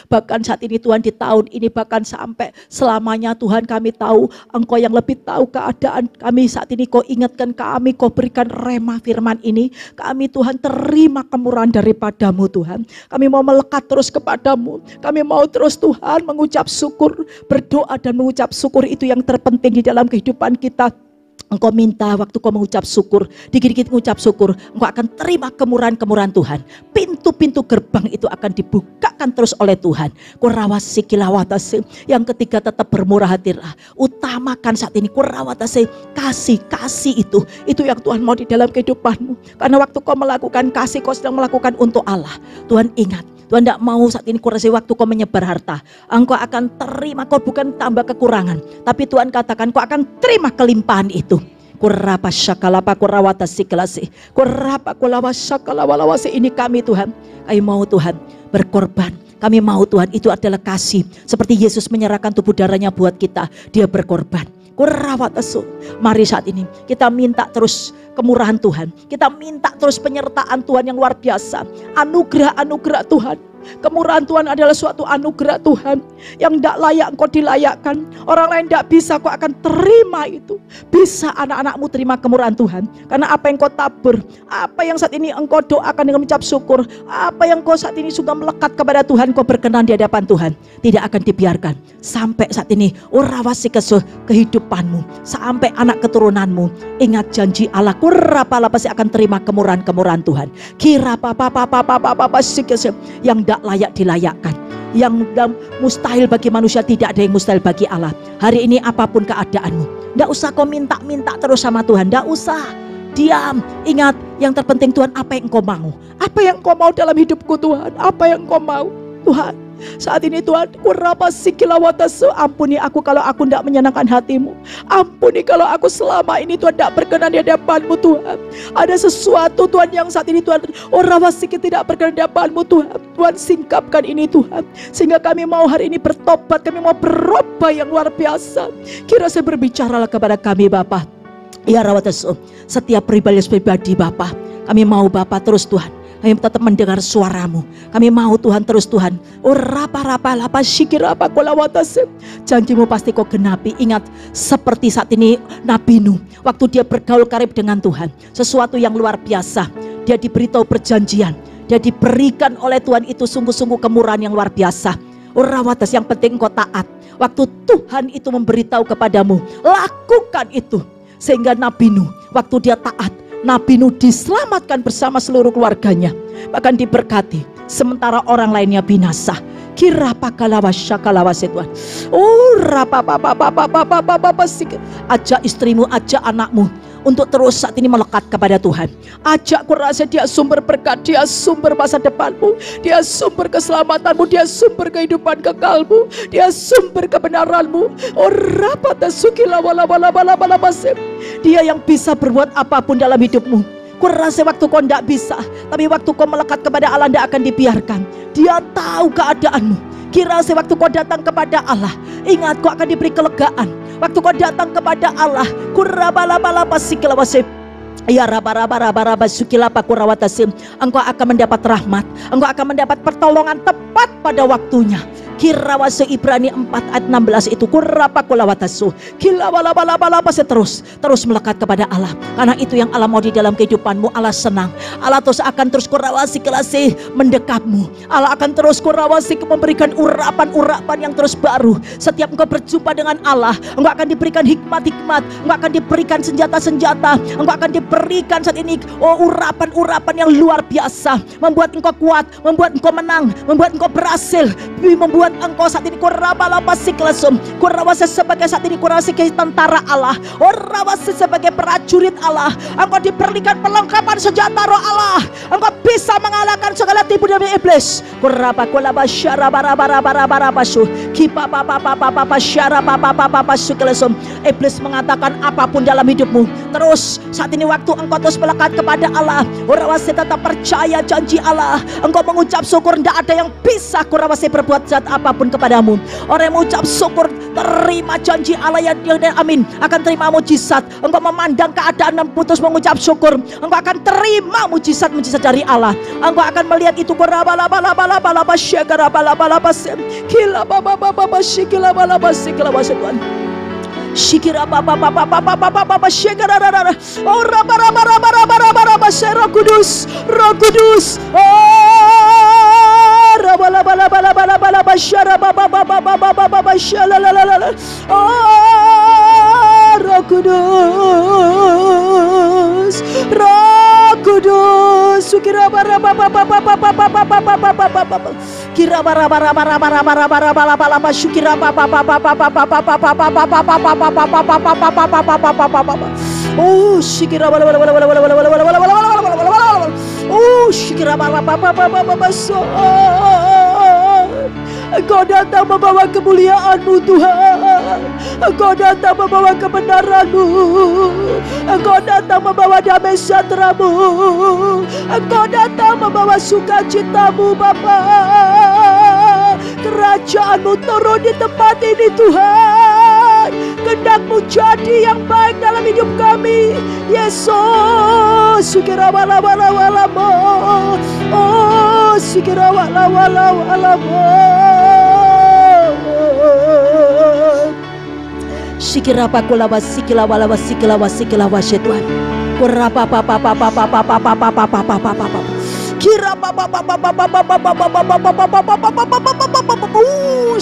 bahkan saat ini Tuhan di tahun ini, bahkan sampai selamanya Tuhan kami tahu Engkau yang lebih tahu keadaan kami saat ini. Kau ingatkan kami, Kau berikan rema firman ini. Kami Tuhan terima kemurahan daripadamu Tuhan. Kami mau melekat terus kepadamu. Kami mau terus Tuhan mengucap syukur, berdoa dan mengucap syukur itu yang terpenting di dalam kehidupan kita. Engkau minta waktu kau mengucap syukur, dikit-dikit mengucap syukur, engkau akan terima kemurahan-kemurahan Tuhan. Pintu-pintu gerbang itu akan dibukakan terus oleh Tuhan. Kurawasi kilawatase. Yang ketiga, tetap bermurah hatilah. Utamakan saat ini kurawatase, kasih itu yang Tuhan mau di dalam kehidupanmu. Karena waktu kau melakukan kasih, kau sedang melakukan untuk Allah. Tuhan ingat, Tuhan tidak mau saat ini kurasi waktu kau menyebar harta. Engkau akan terima, kau bukan tambah kekurangan. Tapi Tuhan katakan kau akan terima kelimpahan itu. Kurapa syakalapa kurawata siklasi. Kurapa kulawa syakalawalawasi. Ini kami Tuhan. Kami mau Tuhan berkorban. Kami mau Tuhan, itu adalah kasih. Seperti Yesus menyerahkan tubuh darahnya buat kita. Dia berkorban. Kurawatasu. Mari saat ini kita minta terus kemurahan Tuhan. Kita minta terus penyertaan Tuhan yang luar biasa. Anugerah-anugerah Tuhan. Kemurahan Tuhan adalah suatu anugerah Tuhan yang tidak layak engkau dilayakkan. Orang lain tidak bisa, kau akan terima itu. Bisa anak-anakmu terima kemurahan Tuhan. Karena apa yang kau tabur, apa yang saat ini engkau doakan dengan mengucap syukur, apa yang kau saat ini sudah melekat kepada Tuhan, kau berkenan di hadapan Tuhan, tidak akan dibiarkan. Sampai saat ini urawasi kehidupanmu, sampai anak keturunanmu. Ingat janji Allah, kurapala pasti akan terima kemurahan-kemurahan Tuhan. Kira yang tidak layak dilayakkan, yang mustahil bagi manusia, tidak ada yang mustahil bagi Allah. Hari ini apapun keadaanmu, tidak usah kau minta terus sama Tuhan, tidak usah. Diam, ingat yang terpenting Tuhan, apa yang kau mau, apa yang kau mau dalam hidupku Tuhan, apa yang kau mau Tuhan. Saat ini Tuhan, ampuni aku kalau aku tidak menyenangkan hatimu. Ampuni kalau aku selama ini Tuhan tidak berkenan di hadapanmu Tuhan. Ada sesuatu Tuhan yang saat ini Tuhan, tidak berkenan di hadapanmu Tuhan. Tuhan singkapkan ini Tuhan, sehingga kami mau hari ini bertobat, kami mau berubah yang luar biasa. Kira saya berbicaralah kepada kami Bapa. Ya rawatasu, setiap pribadi Bapa, kami mau Bapa terus Tuhan. Kami tetap mendengar suaramu. Kami mau Tuhan terus Tuhan. Janjimu pasti kau genapi. Ingat seperti saat ini Nabi Nuh, waktu dia bergaul karib dengan Tuhan, sesuatu yang luar biasa. Dia diberitahu perjanjian. Dia diberikan oleh Tuhan itu sungguh-sungguh kemurahan yang luar biasa. Yang penting kau taat. Waktu Tuhan itu memberitahu kepadamu, lakukan itu. Sehingga Nabi Nuh, waktu dia taat, Nabi Nuh diselamatkan bersama seluruh keluarganya, bahkan diberkati, sementara orang lainnya binasa. Tuhan. Ajak istrimu, ajak anakmu untuk terus saat ini melekat kepada Tuhan. Ajak kurasa dia sumber berkat, dia sumber masa depanmu, dia sumber keselamatanmu, dia sumber kehidupan kekalmu, dia sumber kebenaranmu. Dia yang bisa berbuat apapun dalam hidupmu. Kurasa waktu kau tidak bisa, tapi waktu kau melekat kepada Allah tidak akan dibiarkan. Dia tahu keadaanmu. Kira sewaktu kau datang kepada Allah, ingat kau akan diberi kelegaan. Waktu kau datang kepada Allah, kurabala-bala sikilawasib, ya raba-raba sukilapa kurawatasim, engkau akan mendapat rahmat, engkau akan mendapat pertolongan tepat pada waktunya. Kirawase Ibrani 4 ayat 16 itu kurapa kulawatasu, kilawala-bala-bala terus melekat kepada Allah. Karena itu yang Allah mau di dalam kehidupanmu. Allah senang, Allah terus akan terus kurawasi kelasi mendekapmu. Allah akan terus kurawasi memberikan urapan-urapan yang terus baru. Setiap engkau berjumpa dengan Allah, engkau akan diberikan hikmat-hikmat, engkau akan diberikan senjata-senjata, engkau akan diberikan saat ini urapan-urapan yang luar biasa, membuat engkau kuat, membuat engkau menang, membuat engkau berhasil, membuat engkau saat ini kurawasi sebagai saat ini kurawasi tentara Allah, kurawasi sebagai prajurit Allah. Engkau diberikan perlengkapan senjata roh Allah, engkau bisa mengalahkan segala tipu daya iblis. Iblis mengatakan apapun dalam hidupmu, terus saat ini waktu engkau terus melekat kepada Allah, kurawasi tetap percaya janji Allah, engkau mengucap syukur, tidak ada yang bisa kurawasi berbuat jahat apapun kepadamu. Orang yang mengucap syukur terima janji Allah yang amin, akan terima mujizat. Engkau memandang keadaan dan putus mengucap syukur, engkau akan terima mujizat-mujizat dari Allah. Engkau akan melihat itu Shikira baba baba baba baba baba shikira rara oh raba raba raba raba raba raba Roh Kudus, Roh Kudus, oh raba raba raba raba raba raba shara baba baba baba baba shala la la la oh Roh Kudus, Roh Kudus, Shikira baba baba baba baba baba baba baba kira bara bara bara bara bara bara bara bara shukira baba baba baba baba baba oh shikira bara bara bara bara bara bara bara oh shikira bara baba baba baba so Engkau datang membawa kemuliaan-Mu Tuhan, Engkau datang membawa kebenaran-Mu, Engkau datang membawa damai sejahtera-Mu, Engkau datang membawa sukacita-Mu Bapa. Kerajaan-Mu turun di tempat ini Tuhan, kehendak-Mu jadi yang baik dalam hidup kami Yesus. Sikira wala wala wala mo, oh sikira wala wala wala mo, sikira pakula wasikila wala wasikila wasikila wasyetwan kurapa papa papa papa papa papa papa papa kira papa papa papa papa papa papa papa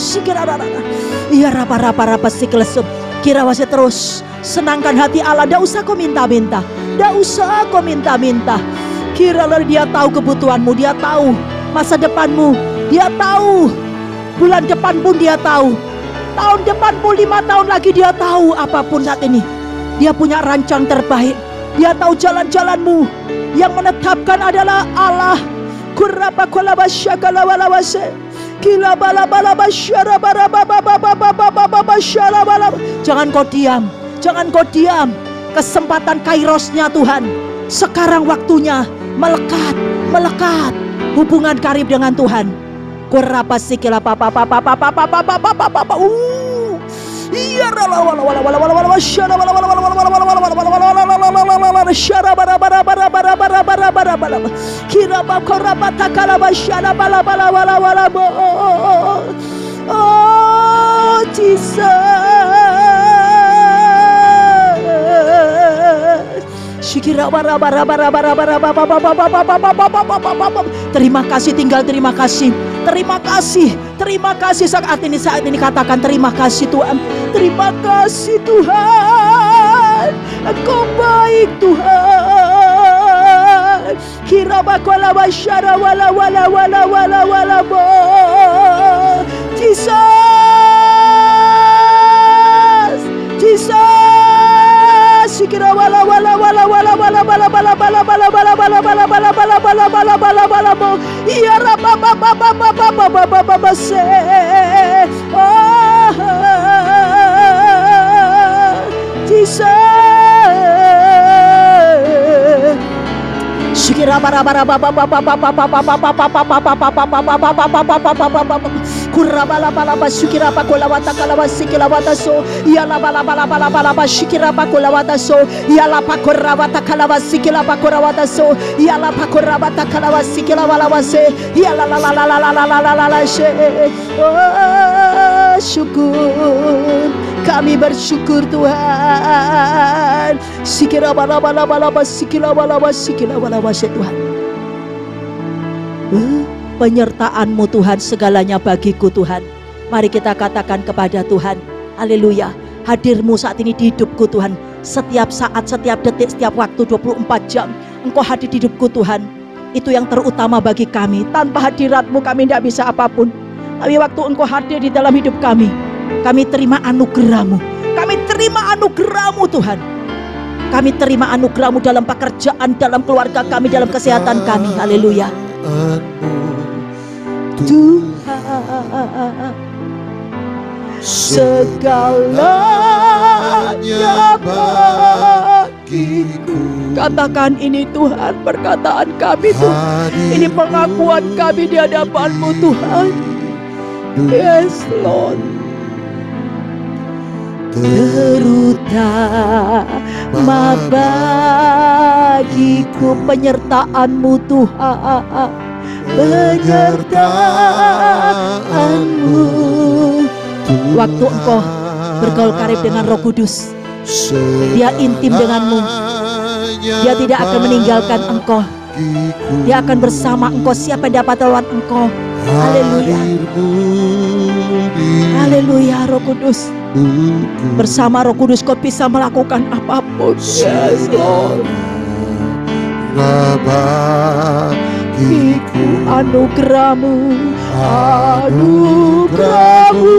sikira rara iya rapa rapa rapa siklesum kira wasya terus senangkan hati Allah. Tidak usah kau minta-minta, tidak usah kau minta-minta. Kira dia tahu kebutuhanmu, dia tahu masa depanmu, dia tahu bulan depan pun dia tahu, tahun depan pun 5 tahun lagi dia tahu. Apapun saat ini dia punya rancang terbaik, dia tahu jalan-jalanmu. Yang menetapkan adalah Allah. Kurapa kolaba syakala walawase kila bala bala basyara bara baba baba baba baba syara bala. Jangan kau diam, jangan kau diam. Kesempatan kairosnya Tuhan, sekarang waktunya melekat, melekat hubungan karib dengan Tuhan. Kurapa sikila papa papa papa papa papa papa iya wala wala wala wala wala wala syara wala wala wala wala wala wala wala syara bara bara bara bara bara bara bara bara kira bakora batakala basyara bala bala wala wala oh Jesus. Shikira bara bara bara bara bara terima kasih, tinggal terima kasih. Terima kasih, terima kasih saat ini katakan terima kasih Tuhan, terima kasih Tuhan, Engkau baik Tuhan. Kira bakola basyara wala wala wala wala wala bo Jesus, Jesus, Shikira wala wala wala wala wala wala wala wala wala wala wala wala wala wala wala wala wala wala mo. Ya raba ba ba ba ba ba ba ba ba ba se. Oh Jesus. Shikira bara bara ba ba ba ba ba ba ba ba ba ba ba ba ba kurabala bala shikira pakolawata kalawasi kilawata so yala bala bala bala bala shikira pakolawata so yala pakorawata kalawasi kilapakorawata so yala pakorawata kalawasi kilawalawase yala la la la la la la la la she. Oh syukur, kami bersyukur Tuhan. Shikira bala bala bala shikila bala Tuhan. Penyertaan-Mu Tuhan segalanya bagiku Tuhan. Mari kita katakan kepada Tuhan, haleluya. Hadir-Mu saat ini di hidupku Tuhan. Setiap saat, setiap detik, setiap waktu 24 jam Engkau hadir di hidupku Tuhan. Itu yang terutama bagi kami. Tanpa hadirat-Mu kami tidak bisa apapun. Tapi waktu Engkau hadir di dalam hidup kami terima anugerah-Mu. Kami terima anugerah-Mu Tuhan. Kami terima anugerah-Mu dalam pekerjaan, dalam keluarga kami, dalam kesehatan kami. Haleluya Tuhan, segalanya bagiku. Katakan ini Tuhan, perkataan kami Tuhan. Ini pengakuan kami di hadapan-Mu Tuhan. Yes Lord. Terutama bagiku penyertaan-Mu Tuhan, penyertaan-Mu. Waktu Engkau bergaul karib dengan Roh Kudus, Dia intim denganmu. Dia tidak akan meninggalkan engkau. Dia akan bersama engkau. Siapa yang dapat lawan engkau? Haleluya. Haleluya Roh Kudus. Bersama Roh Kudus kau bisa melakukan apapun. Yes Lord. Bagiku anugerah-Mu, anugerah-Mu.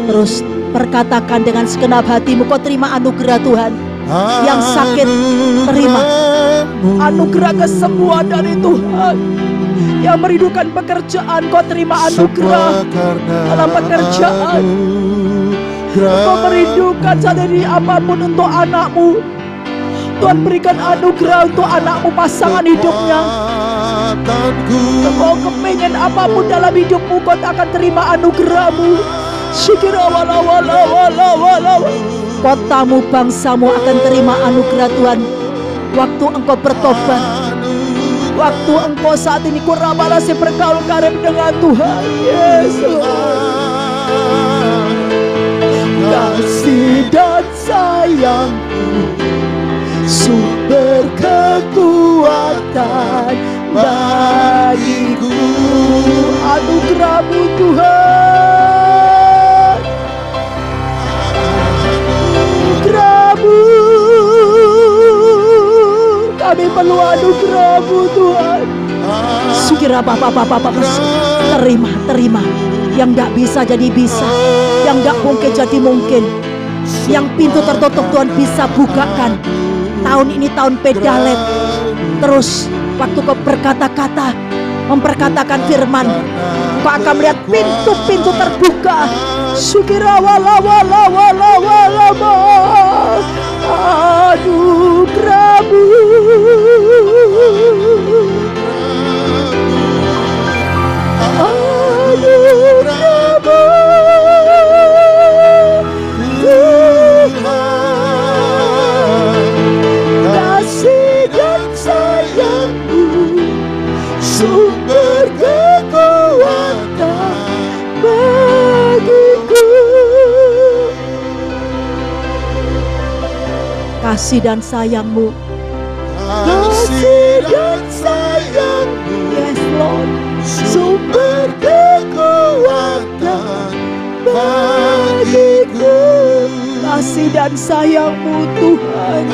Terus perkatakan dengan segenap hatimu, kau terima anugerah Tuhan. Yang sakit terima anugerah kesembuhan dari Tuhan. Yang merindukan pekerjaan, kau terima anugerah dalam pekerjaan. Kau merindukan saat ini apapun untuk anakmu, Tuhan berikan anugerah untuk anakmu, pasangan hidupnya. Kau kepingin apapun dalam hidupmu, kau akan terima anugerah-Mu. Syikira wala wala wala wala. Kotamu, bangsamu akan terima anugerah Tuhan. Waktu engkau bertobat, waktu engkau saat ini kurabalasi bergaul karib dengan Tuhan. Yesus, kasih dan sayang-Mu, sumber kekuatan bagiku. Anugerah-Mu Tuhan, anugerah-Mu. Kami perlu anugerah-Mu Tuhan. Sekira Bapak terima. Yang gak bisa jadi bisa, yang gak mungkin jadi mungkin. Yang pintu tertutup Tuhan bisa bukakan. Tahun ini tahun pedalet. Terus waktu kau berkata-kata, memperkatakan firman, kau akan melihat pintu-pintu terbuka. Syukira wala wala wala wala ma. Anugerah-Mu, anugerah-Mu Tuhan, kasih dan sayang-Mu, sumber kekuatan bagiku. Kasih dan sayang-Mu, kasih dan sayang-Mu, yes Lord, sumber kekuatan bagiku. Kasih dan sayang-Mu Tuhan,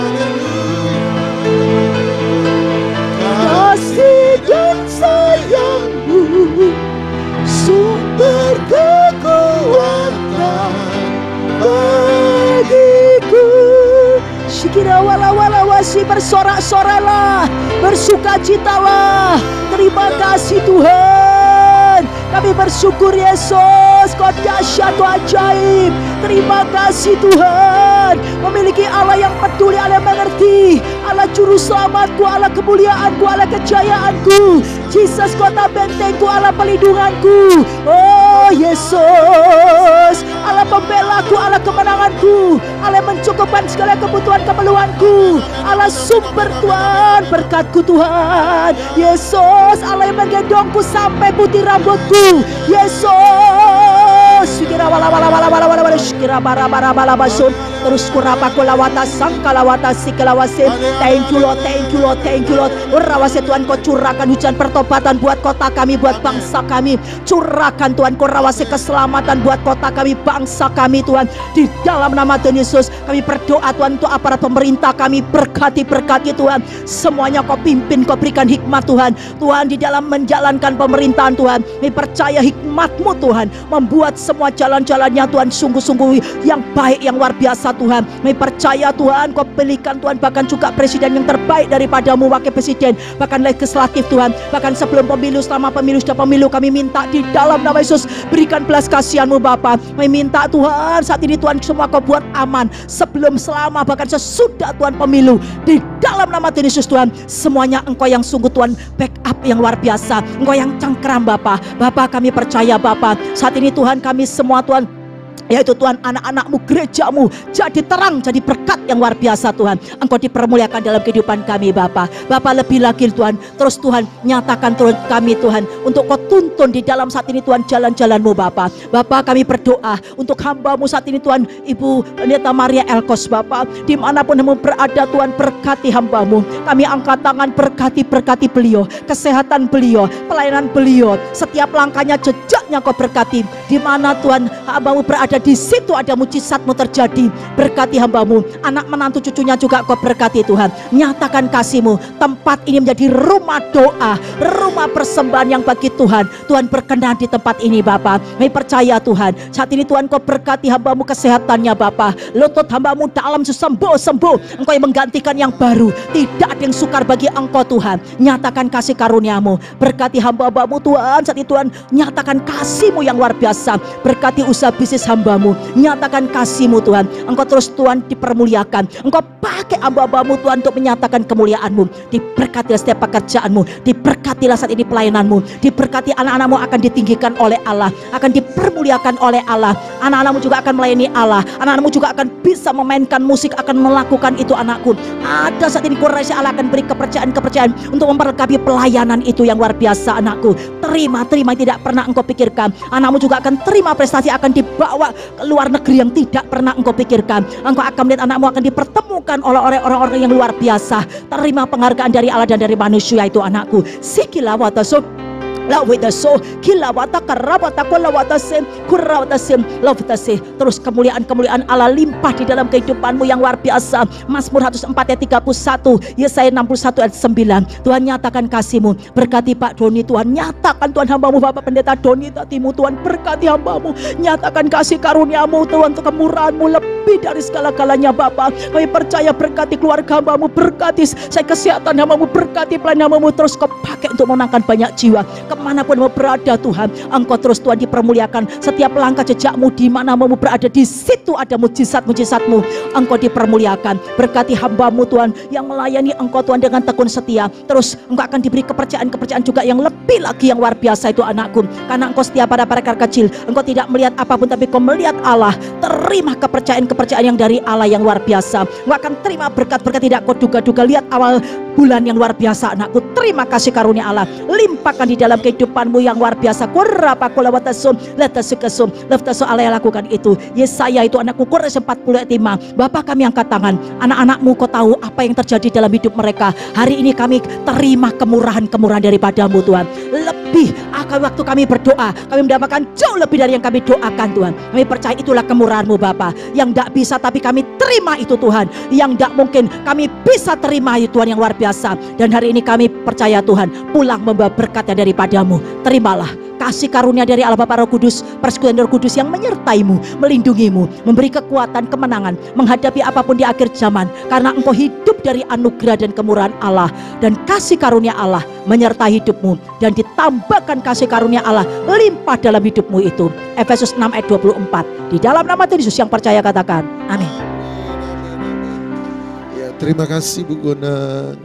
kasih dan sayang-Mu, sumber kekuatan bagiku. kasih, bersorak-soraklah, bersukacitalah. Terima kasih Tuhan. Kami bersyukur Yesus, Kau dahsyat, Kau ajaib. Terima kasih Tuhan, memiliki Allah yang peduli, Allah yang mengerti, Allah juru selamatku, Allah kemuliaanku, Allah kejayaanku, Jesus kota bentengku, Allah pelindunganku. Oh Yesus, Allah pembelaku, Allah kemenanganku, Allah yang mencukupkan segala kebutuhan keperluanku, Allah sumber Tuhan berkatku Tuhan. Yesus, Allah yang menggendongku sampai putih rambutku. Yesus, sikira wala wala wala wala wala wala sikira bara bara bara basun. Terus kurapa kulawata sangkalawata sikalawase. Thank you Lord, thank you Lord, thank you Lord. Urawase Tuhan, Kau curahkan hujan pertobatan buat kota kami, buat bangsa kami. Curahkan Tuhan, Kau rawase keselamatan buat kota kami, bangsa kami Tuhan. Di dalam nama Tuhan Yesus kami berdoa Tuhan untuk aparat pemerintah kami, berkati Tuhan. Semuanya Kau pimpin, Kau berikan hikmat Tuhan. Tuhan di dalam menjalankan pemerintahan Tuhan, kami percaya hikmat-Mu Tuhan membuat semua jalan-jalannya Tuhan sungguh-sungguh yang baik, yang luar biasa Tuhan. Kami percaya Tuhan, Kau pilihkan Tuhan bahkan juga presiden yang terbaik daripada-Mu, wakil presiden, bahkan legislatif Tuhan, bahkan sebelum pemilu, selama pemilu, sudah pemilu, kami minta di dalam nama Yesus berikan belas kasihan-Mu Bapa. Kami minta Tuhan saat ini Tuhan semua Kau buat aman sebelum, selama, bahkan sesudah Tuhan pemilu. Di dalam nama Tuhan Yesus Tuhan, semuanya Engkau yang sungguh Tuhan backup yang luar biasa, Engkau yang cengkeram Bapa. Bapa kami percaya Bapa, saat ini Tuhan kami semua Tuhan, yaitu Tuhan anak-anak-Mu, gereja-Mu jadi terang, jadi berkat yang luar biasa Tuhan. Engkau dipermuliakan dalam kehidupan kami Bapa. Bapa lebih lagi Tuhan, terus Tuhan nyatakan Tuhan kami Tuhan, untuk Kau tuntun di dalam saat ini Tuhan jalan-jalan-Mu Bapa. Bapa kami berdoa untuk hamba-Mu saat ini Tuhan, Ibu Pendeta Maria Elkos Bapa, dimanapun Mu berada Tuhan, berkati hamba-Mu. Kami angkat tangan, berkati beliau, kesehatan beliau, pelayanan beliau, setiap langkahnya, jejaknya Kau berkati. Di mana Tuhan hamba-Mu berada, di situ ada mujizat-Mu terjadi. Berkati hamba-Mu, anak menantu cucunya juga Kau berkati Tuhan. Nyatakan kasih-Mu, tempat ini menjadi rumah doa, rumah persembahan yang bagi Tuhan. Tuhan berkenan di tempat ini Bapa. Kami percaya Tuhan, saat ini Tuhan Kau berkati hamba-Mu kesehatannya Bapa. Lutut hamba-Mu dalam sembuh. Engkau yang menggantikan yang baru. Tidak ada yang sukar bagi Engkau Tuhan. Nyatakan kasih karunia-Mu, berkati hamba-Mu Tuhan. Saat ini Tuhan nyatakan kasih-Mu yang luar biasa. Berkati usaha bisnis hamba-Mu, nyatakan kasih-Mu Tuhan. Engkau terus Tuhan dipermuliakan. Engkau pakai hamba-Mu Tuhan untuk menyatakan kemuliaan-Mu. Diberkatilah setiap pekerjaan-Mu, diberkatilah saat ini pelayanan-Mu, diberkati anak-anak-Mu akan ditinggikan oleh Allah, akan dipermuliakan oleh Allah. Anak-anak-Mu juga akan melayani Allah. Anak-anak-Mu juga akan bisa memainkan musik, akan melakukan itu anakku. Ada saat ini kurasi Allah akan beri kepercayaan untuk memperlengkapi pelayanan itu yang luar biasa anakku. Terima tidak pernah Engkau pikirkan. Anakmu juga akan terima prestasi, akan dibawa ke luar negeri yang tidak pernah Engkau pikirkan. Engkau akan melihat anakmu akan dipertemukan oleh orang-orang yang luar biasa. Terima penghargaan dari Allah dan dari manusia itu anakku. Sikilawataso lawitaso kilawata karabata kolawatase kurawatase lawitase. Terus kemuliaan Allah limpah di dalam kehidupanmu yang luar biasa. Mazmur 104 ayat 31, Yesaya 61 ayat 9. Tuhan nyatakan kasih-Mu, berkati Pak Doni Tuhan. Nyatakan Tuhan hamba-Mu Bapak Pendeta Doni Tatimu Tuhan, berkati hamba-Mu. Nyatakan kasih karunia-Mu Tuhan, untuk kemurahan-Mu lebih dari segala-galanya Bapak. Kami percaya berkati keluarga hamba-Mu, berkati saya kesehatan hamba-Mu, berkati pelayanan hamba-Mu. Terus Kau pakai untuk menangkan banyak jiwa. Kemanapun Mu berada Tuhan, Engkau terus Tuhan dipermuliakan. Setiap langkah jejakmu di mana Mu berada, di situ ada mujizat-mujizat-Mu. Engkau dipermuliakan. Berkati hamba-Mu Tuhan yang melayani Engkau Tuhan dengan tekun setia. Terus Engkau akan diberi kepercayaan juga yang lebih lagi yang luar biasa itu anakku. Karena Engkau setia pada perkara kecil. Engkau tidak melihat apapun, tapi Kau melihat Allah. Terima kepercayaan yang dari Allah yang luar biasa. Engkau akan terima berkat-berkat tidak Kau duga-duga. Lihat awal bulan yang luar biasa anakku. Terima kasih karunia Allah, limpahkan di dalam kehidupanmu yang luar biasa. Kurapa kulawatasun letasukasum leftasu Allah yang lakukan itu. Yesaya itu anakku, Quraish 40 ayat 5. Bapak kami angkat tangan, anak-anakmu Kau tahu apa yang terjadi dalam hidup mereka. Hari ini kami terima kemurahan-kemurahan daripada-Mu Tuhan. Lebih akan waktu kami berdoa, kami mendapatkan jauh lebih dari yang kami doakan Tuhan. Kami percaya itulah kemurahan-Mu Bapa. Yang tidak bisa tapi kami terima itu Tuhan. Yang tidak mungkin kami bisa terima itu Tuhan yang luar biasa. Dan hari ini kami percaya Tuhan pulang membawa berkat daripada-Mu. Terimalah kasih karunia dari Allah Bapa Roh Kudus, persekutuan Roh Kudus yang menyertaimu, melindungimu, memberi kekuatan, kemenangan menghadapi apapun di akhir zaman, karena engkau hidup dari anugerah dan kemurahan Allah, dan kasih karunia Allah menyertai hidupmu, dan ditambahkan kasih karunia Allah limpah dalam hidupmu itu. Efesus 6 ayat 24. Di dalam nama Tuhan Yesus yang percaya katakan amin. Ya, terima kasih Bu Gonang.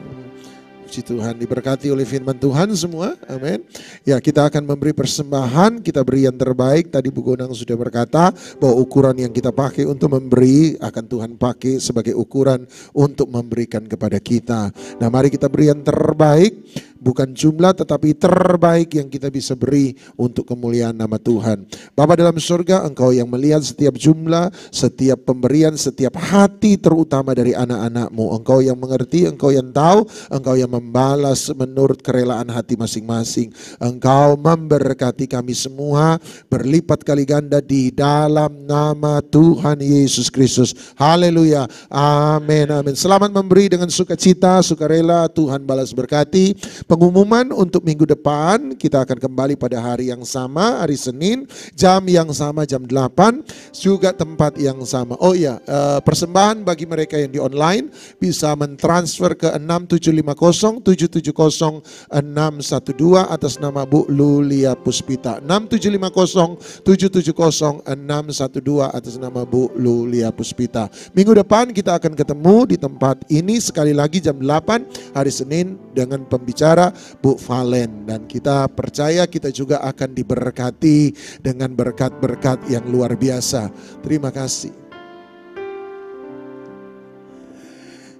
Puji Tuhan, diberkati oleh firman Tuhan semua, amin. Ya, kita akan memberi persembahan, kita beri yang terbaik. Tadi Bu Gonang sudah berkata bahwa ukuran yang kita pakai untuk memberi akan Tuhan pakai sebagai ukuran untuk memberikan kepada kita. Nah, mari kita beri yang terbaik, bukan jumlah tetapi terbaik yang kita bisa beri untuk kemuliaan nama Tuhan. Bapa dalam surga, Engkau yang melihat setiap jumlah, setiap pemberian, setiap hati terutama dari anak-anak-Mu. Engkau yang mengerti, Engkau yang tahu, Engkau yang membalas menurut kerelaan hati masing-masing. Engkau memberkati kami semua berlipat kali ganda di dalam nama Tuhan Yesus Kristus. Haleluya, amin, amin. Selamat memberi dengan sukacita, sukarela. Tuhan balas berkati. Pengumuman untuk minggu depan, kita akan kembali pada hari yang sama, hari Senin, jam yang sama, jam 8, juga tempat yang sama. Oh iya, persembahan bagi mereka yang di online bisa mentransfer ke 6750-770-612 atas nama Bu Lulia Puspita. 6750-770-612 atas nama Bu Lulia Puspita. Minggu depan kita akan ketemu di tempat ini sekali lagi jam 8 hari Senin dengan pembicara Bu Valen, dan kita percaya kita juga akan diberkati dengan berkat-berkat yang luar biasa. Terima kasih.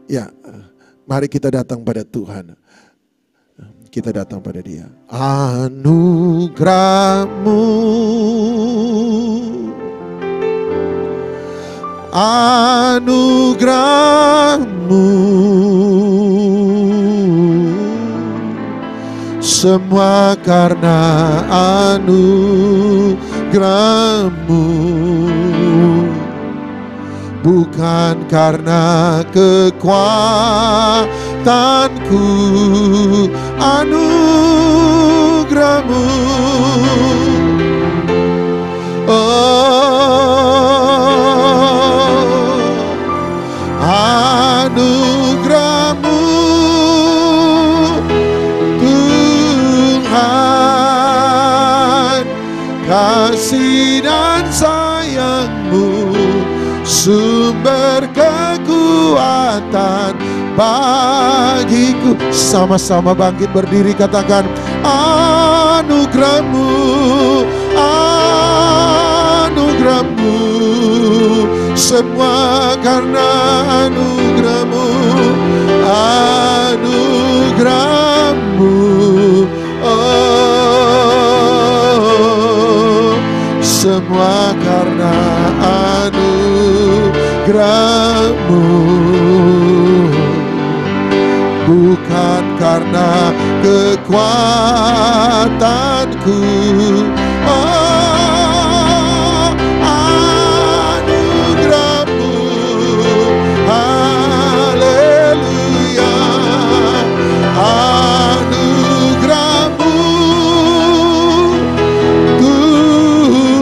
Ya, mari kita datang pada Tuhan. Kita datang pada Dia. Anugerah-Mu, anugerah-Mu, semua karena anugerah-Mu, bukan karena kekuatanku. Anugerah-Mu, oh, anugerah-Mu Tuhan, kasih dan sayang-Mu, sumber kekuatan bagiku. Sama-sama bangkit berdiri, katakan anugerah-Mu, anugerah-Mu, semua karena anugerah-Mu, anugerah-Mu, oh, semua karena anugerah-Mu, bukan karena kekuatanku. Oh, anugerah-Mu, haleluya, anugerah-Mu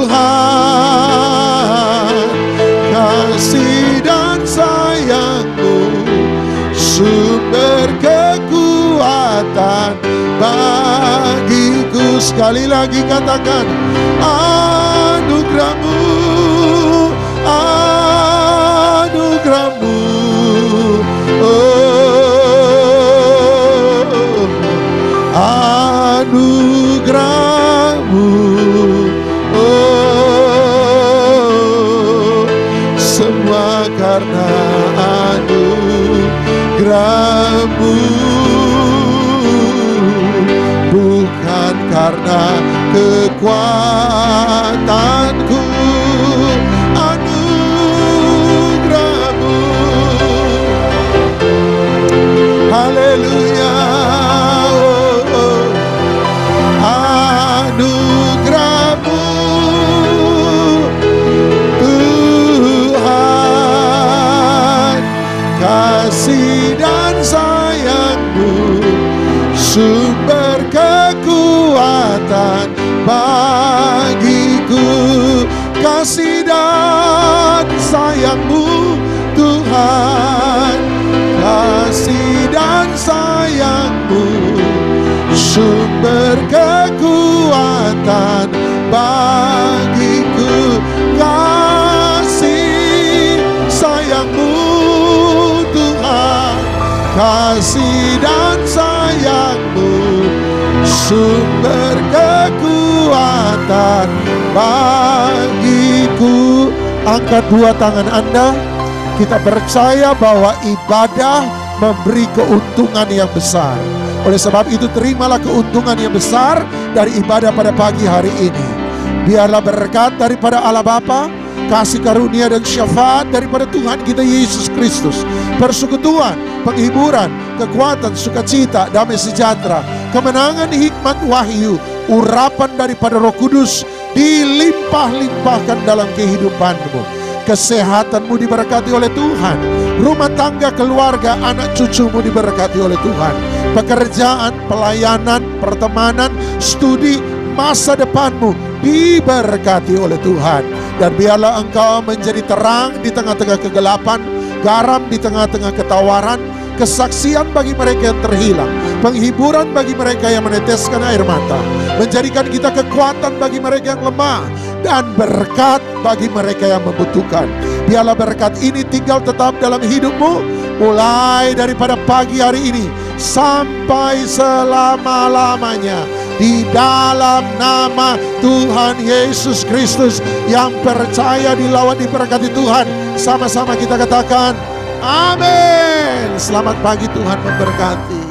Tuhan, kasih dan sayang-Mu, sumber kekuatan bagiku. Sekali lagi katakan anugerah-Mu, anugerah-Mu, oh, anugerah-Mu, oh, semua karena anugerah-Mu, bukan karena kekuatanku. Anugerah-Mu, haleluya, oh, oh. Anugerah-Mu Tuhan, kasih dan sayang-Mu, sumber kekuatan bagiku. Kasih dan sayang-Mu Tuhan, kasih dan sayang-Mu, sumber kekuatan bagiku. Kasih sayang-Mu Tuhan, kasih dan sayang-Mu, sumber kekuatan bagiku. Angkat dua tangan Anda. Kita percaya bahwa ibadah memberi keuntungan yang besar. Oleh sebab itu terimalah keuntungan yang besar dari ibadah pada pagi hari ini. Biarlah berkat daripada Allah Bapa, kasih karunia dan syafaat daripada Tuhan kita Yesus Kristus, persekutuan, penghiburan, kekuatan, sukacita, damai sejahtera, kemenangan, hikmat, wahyu, urapan daripada Roh Kudus dilimpah-limpahkan dalam kehidupanmu. Kesehatanmu diberkati oleh Tuhan. Rumah tangga, keluarga, anak cucumu diberkati oleh Tuhan. Pekerjaan, pelayanan, pertemanan, studi, masa depanmu diberkati oleh Tuhan. Dan biarlah engkau menjadi terang di tengah-tengah kegelapan, garam di tengah-tengah ketawaran, kesaksian bagi mereka yang terhilang, penghiburan bagi mereka yang meneteskan air mata, menjadikan kita kekuatan bagi mereka yang lemah, dan berkat bagi mereka yang membutuhkan. Biarlah berkat ini tinggal tetap dalam hidupmu, mulai daripada pagi hari ini sampai selama-lamanya. Di dalam nama Tuhan Yesus Kristus, yang percaya dilawat diberkati Tuhan, sama-sama kita katakan amin. Selamat pagi, Tuhan memberkati.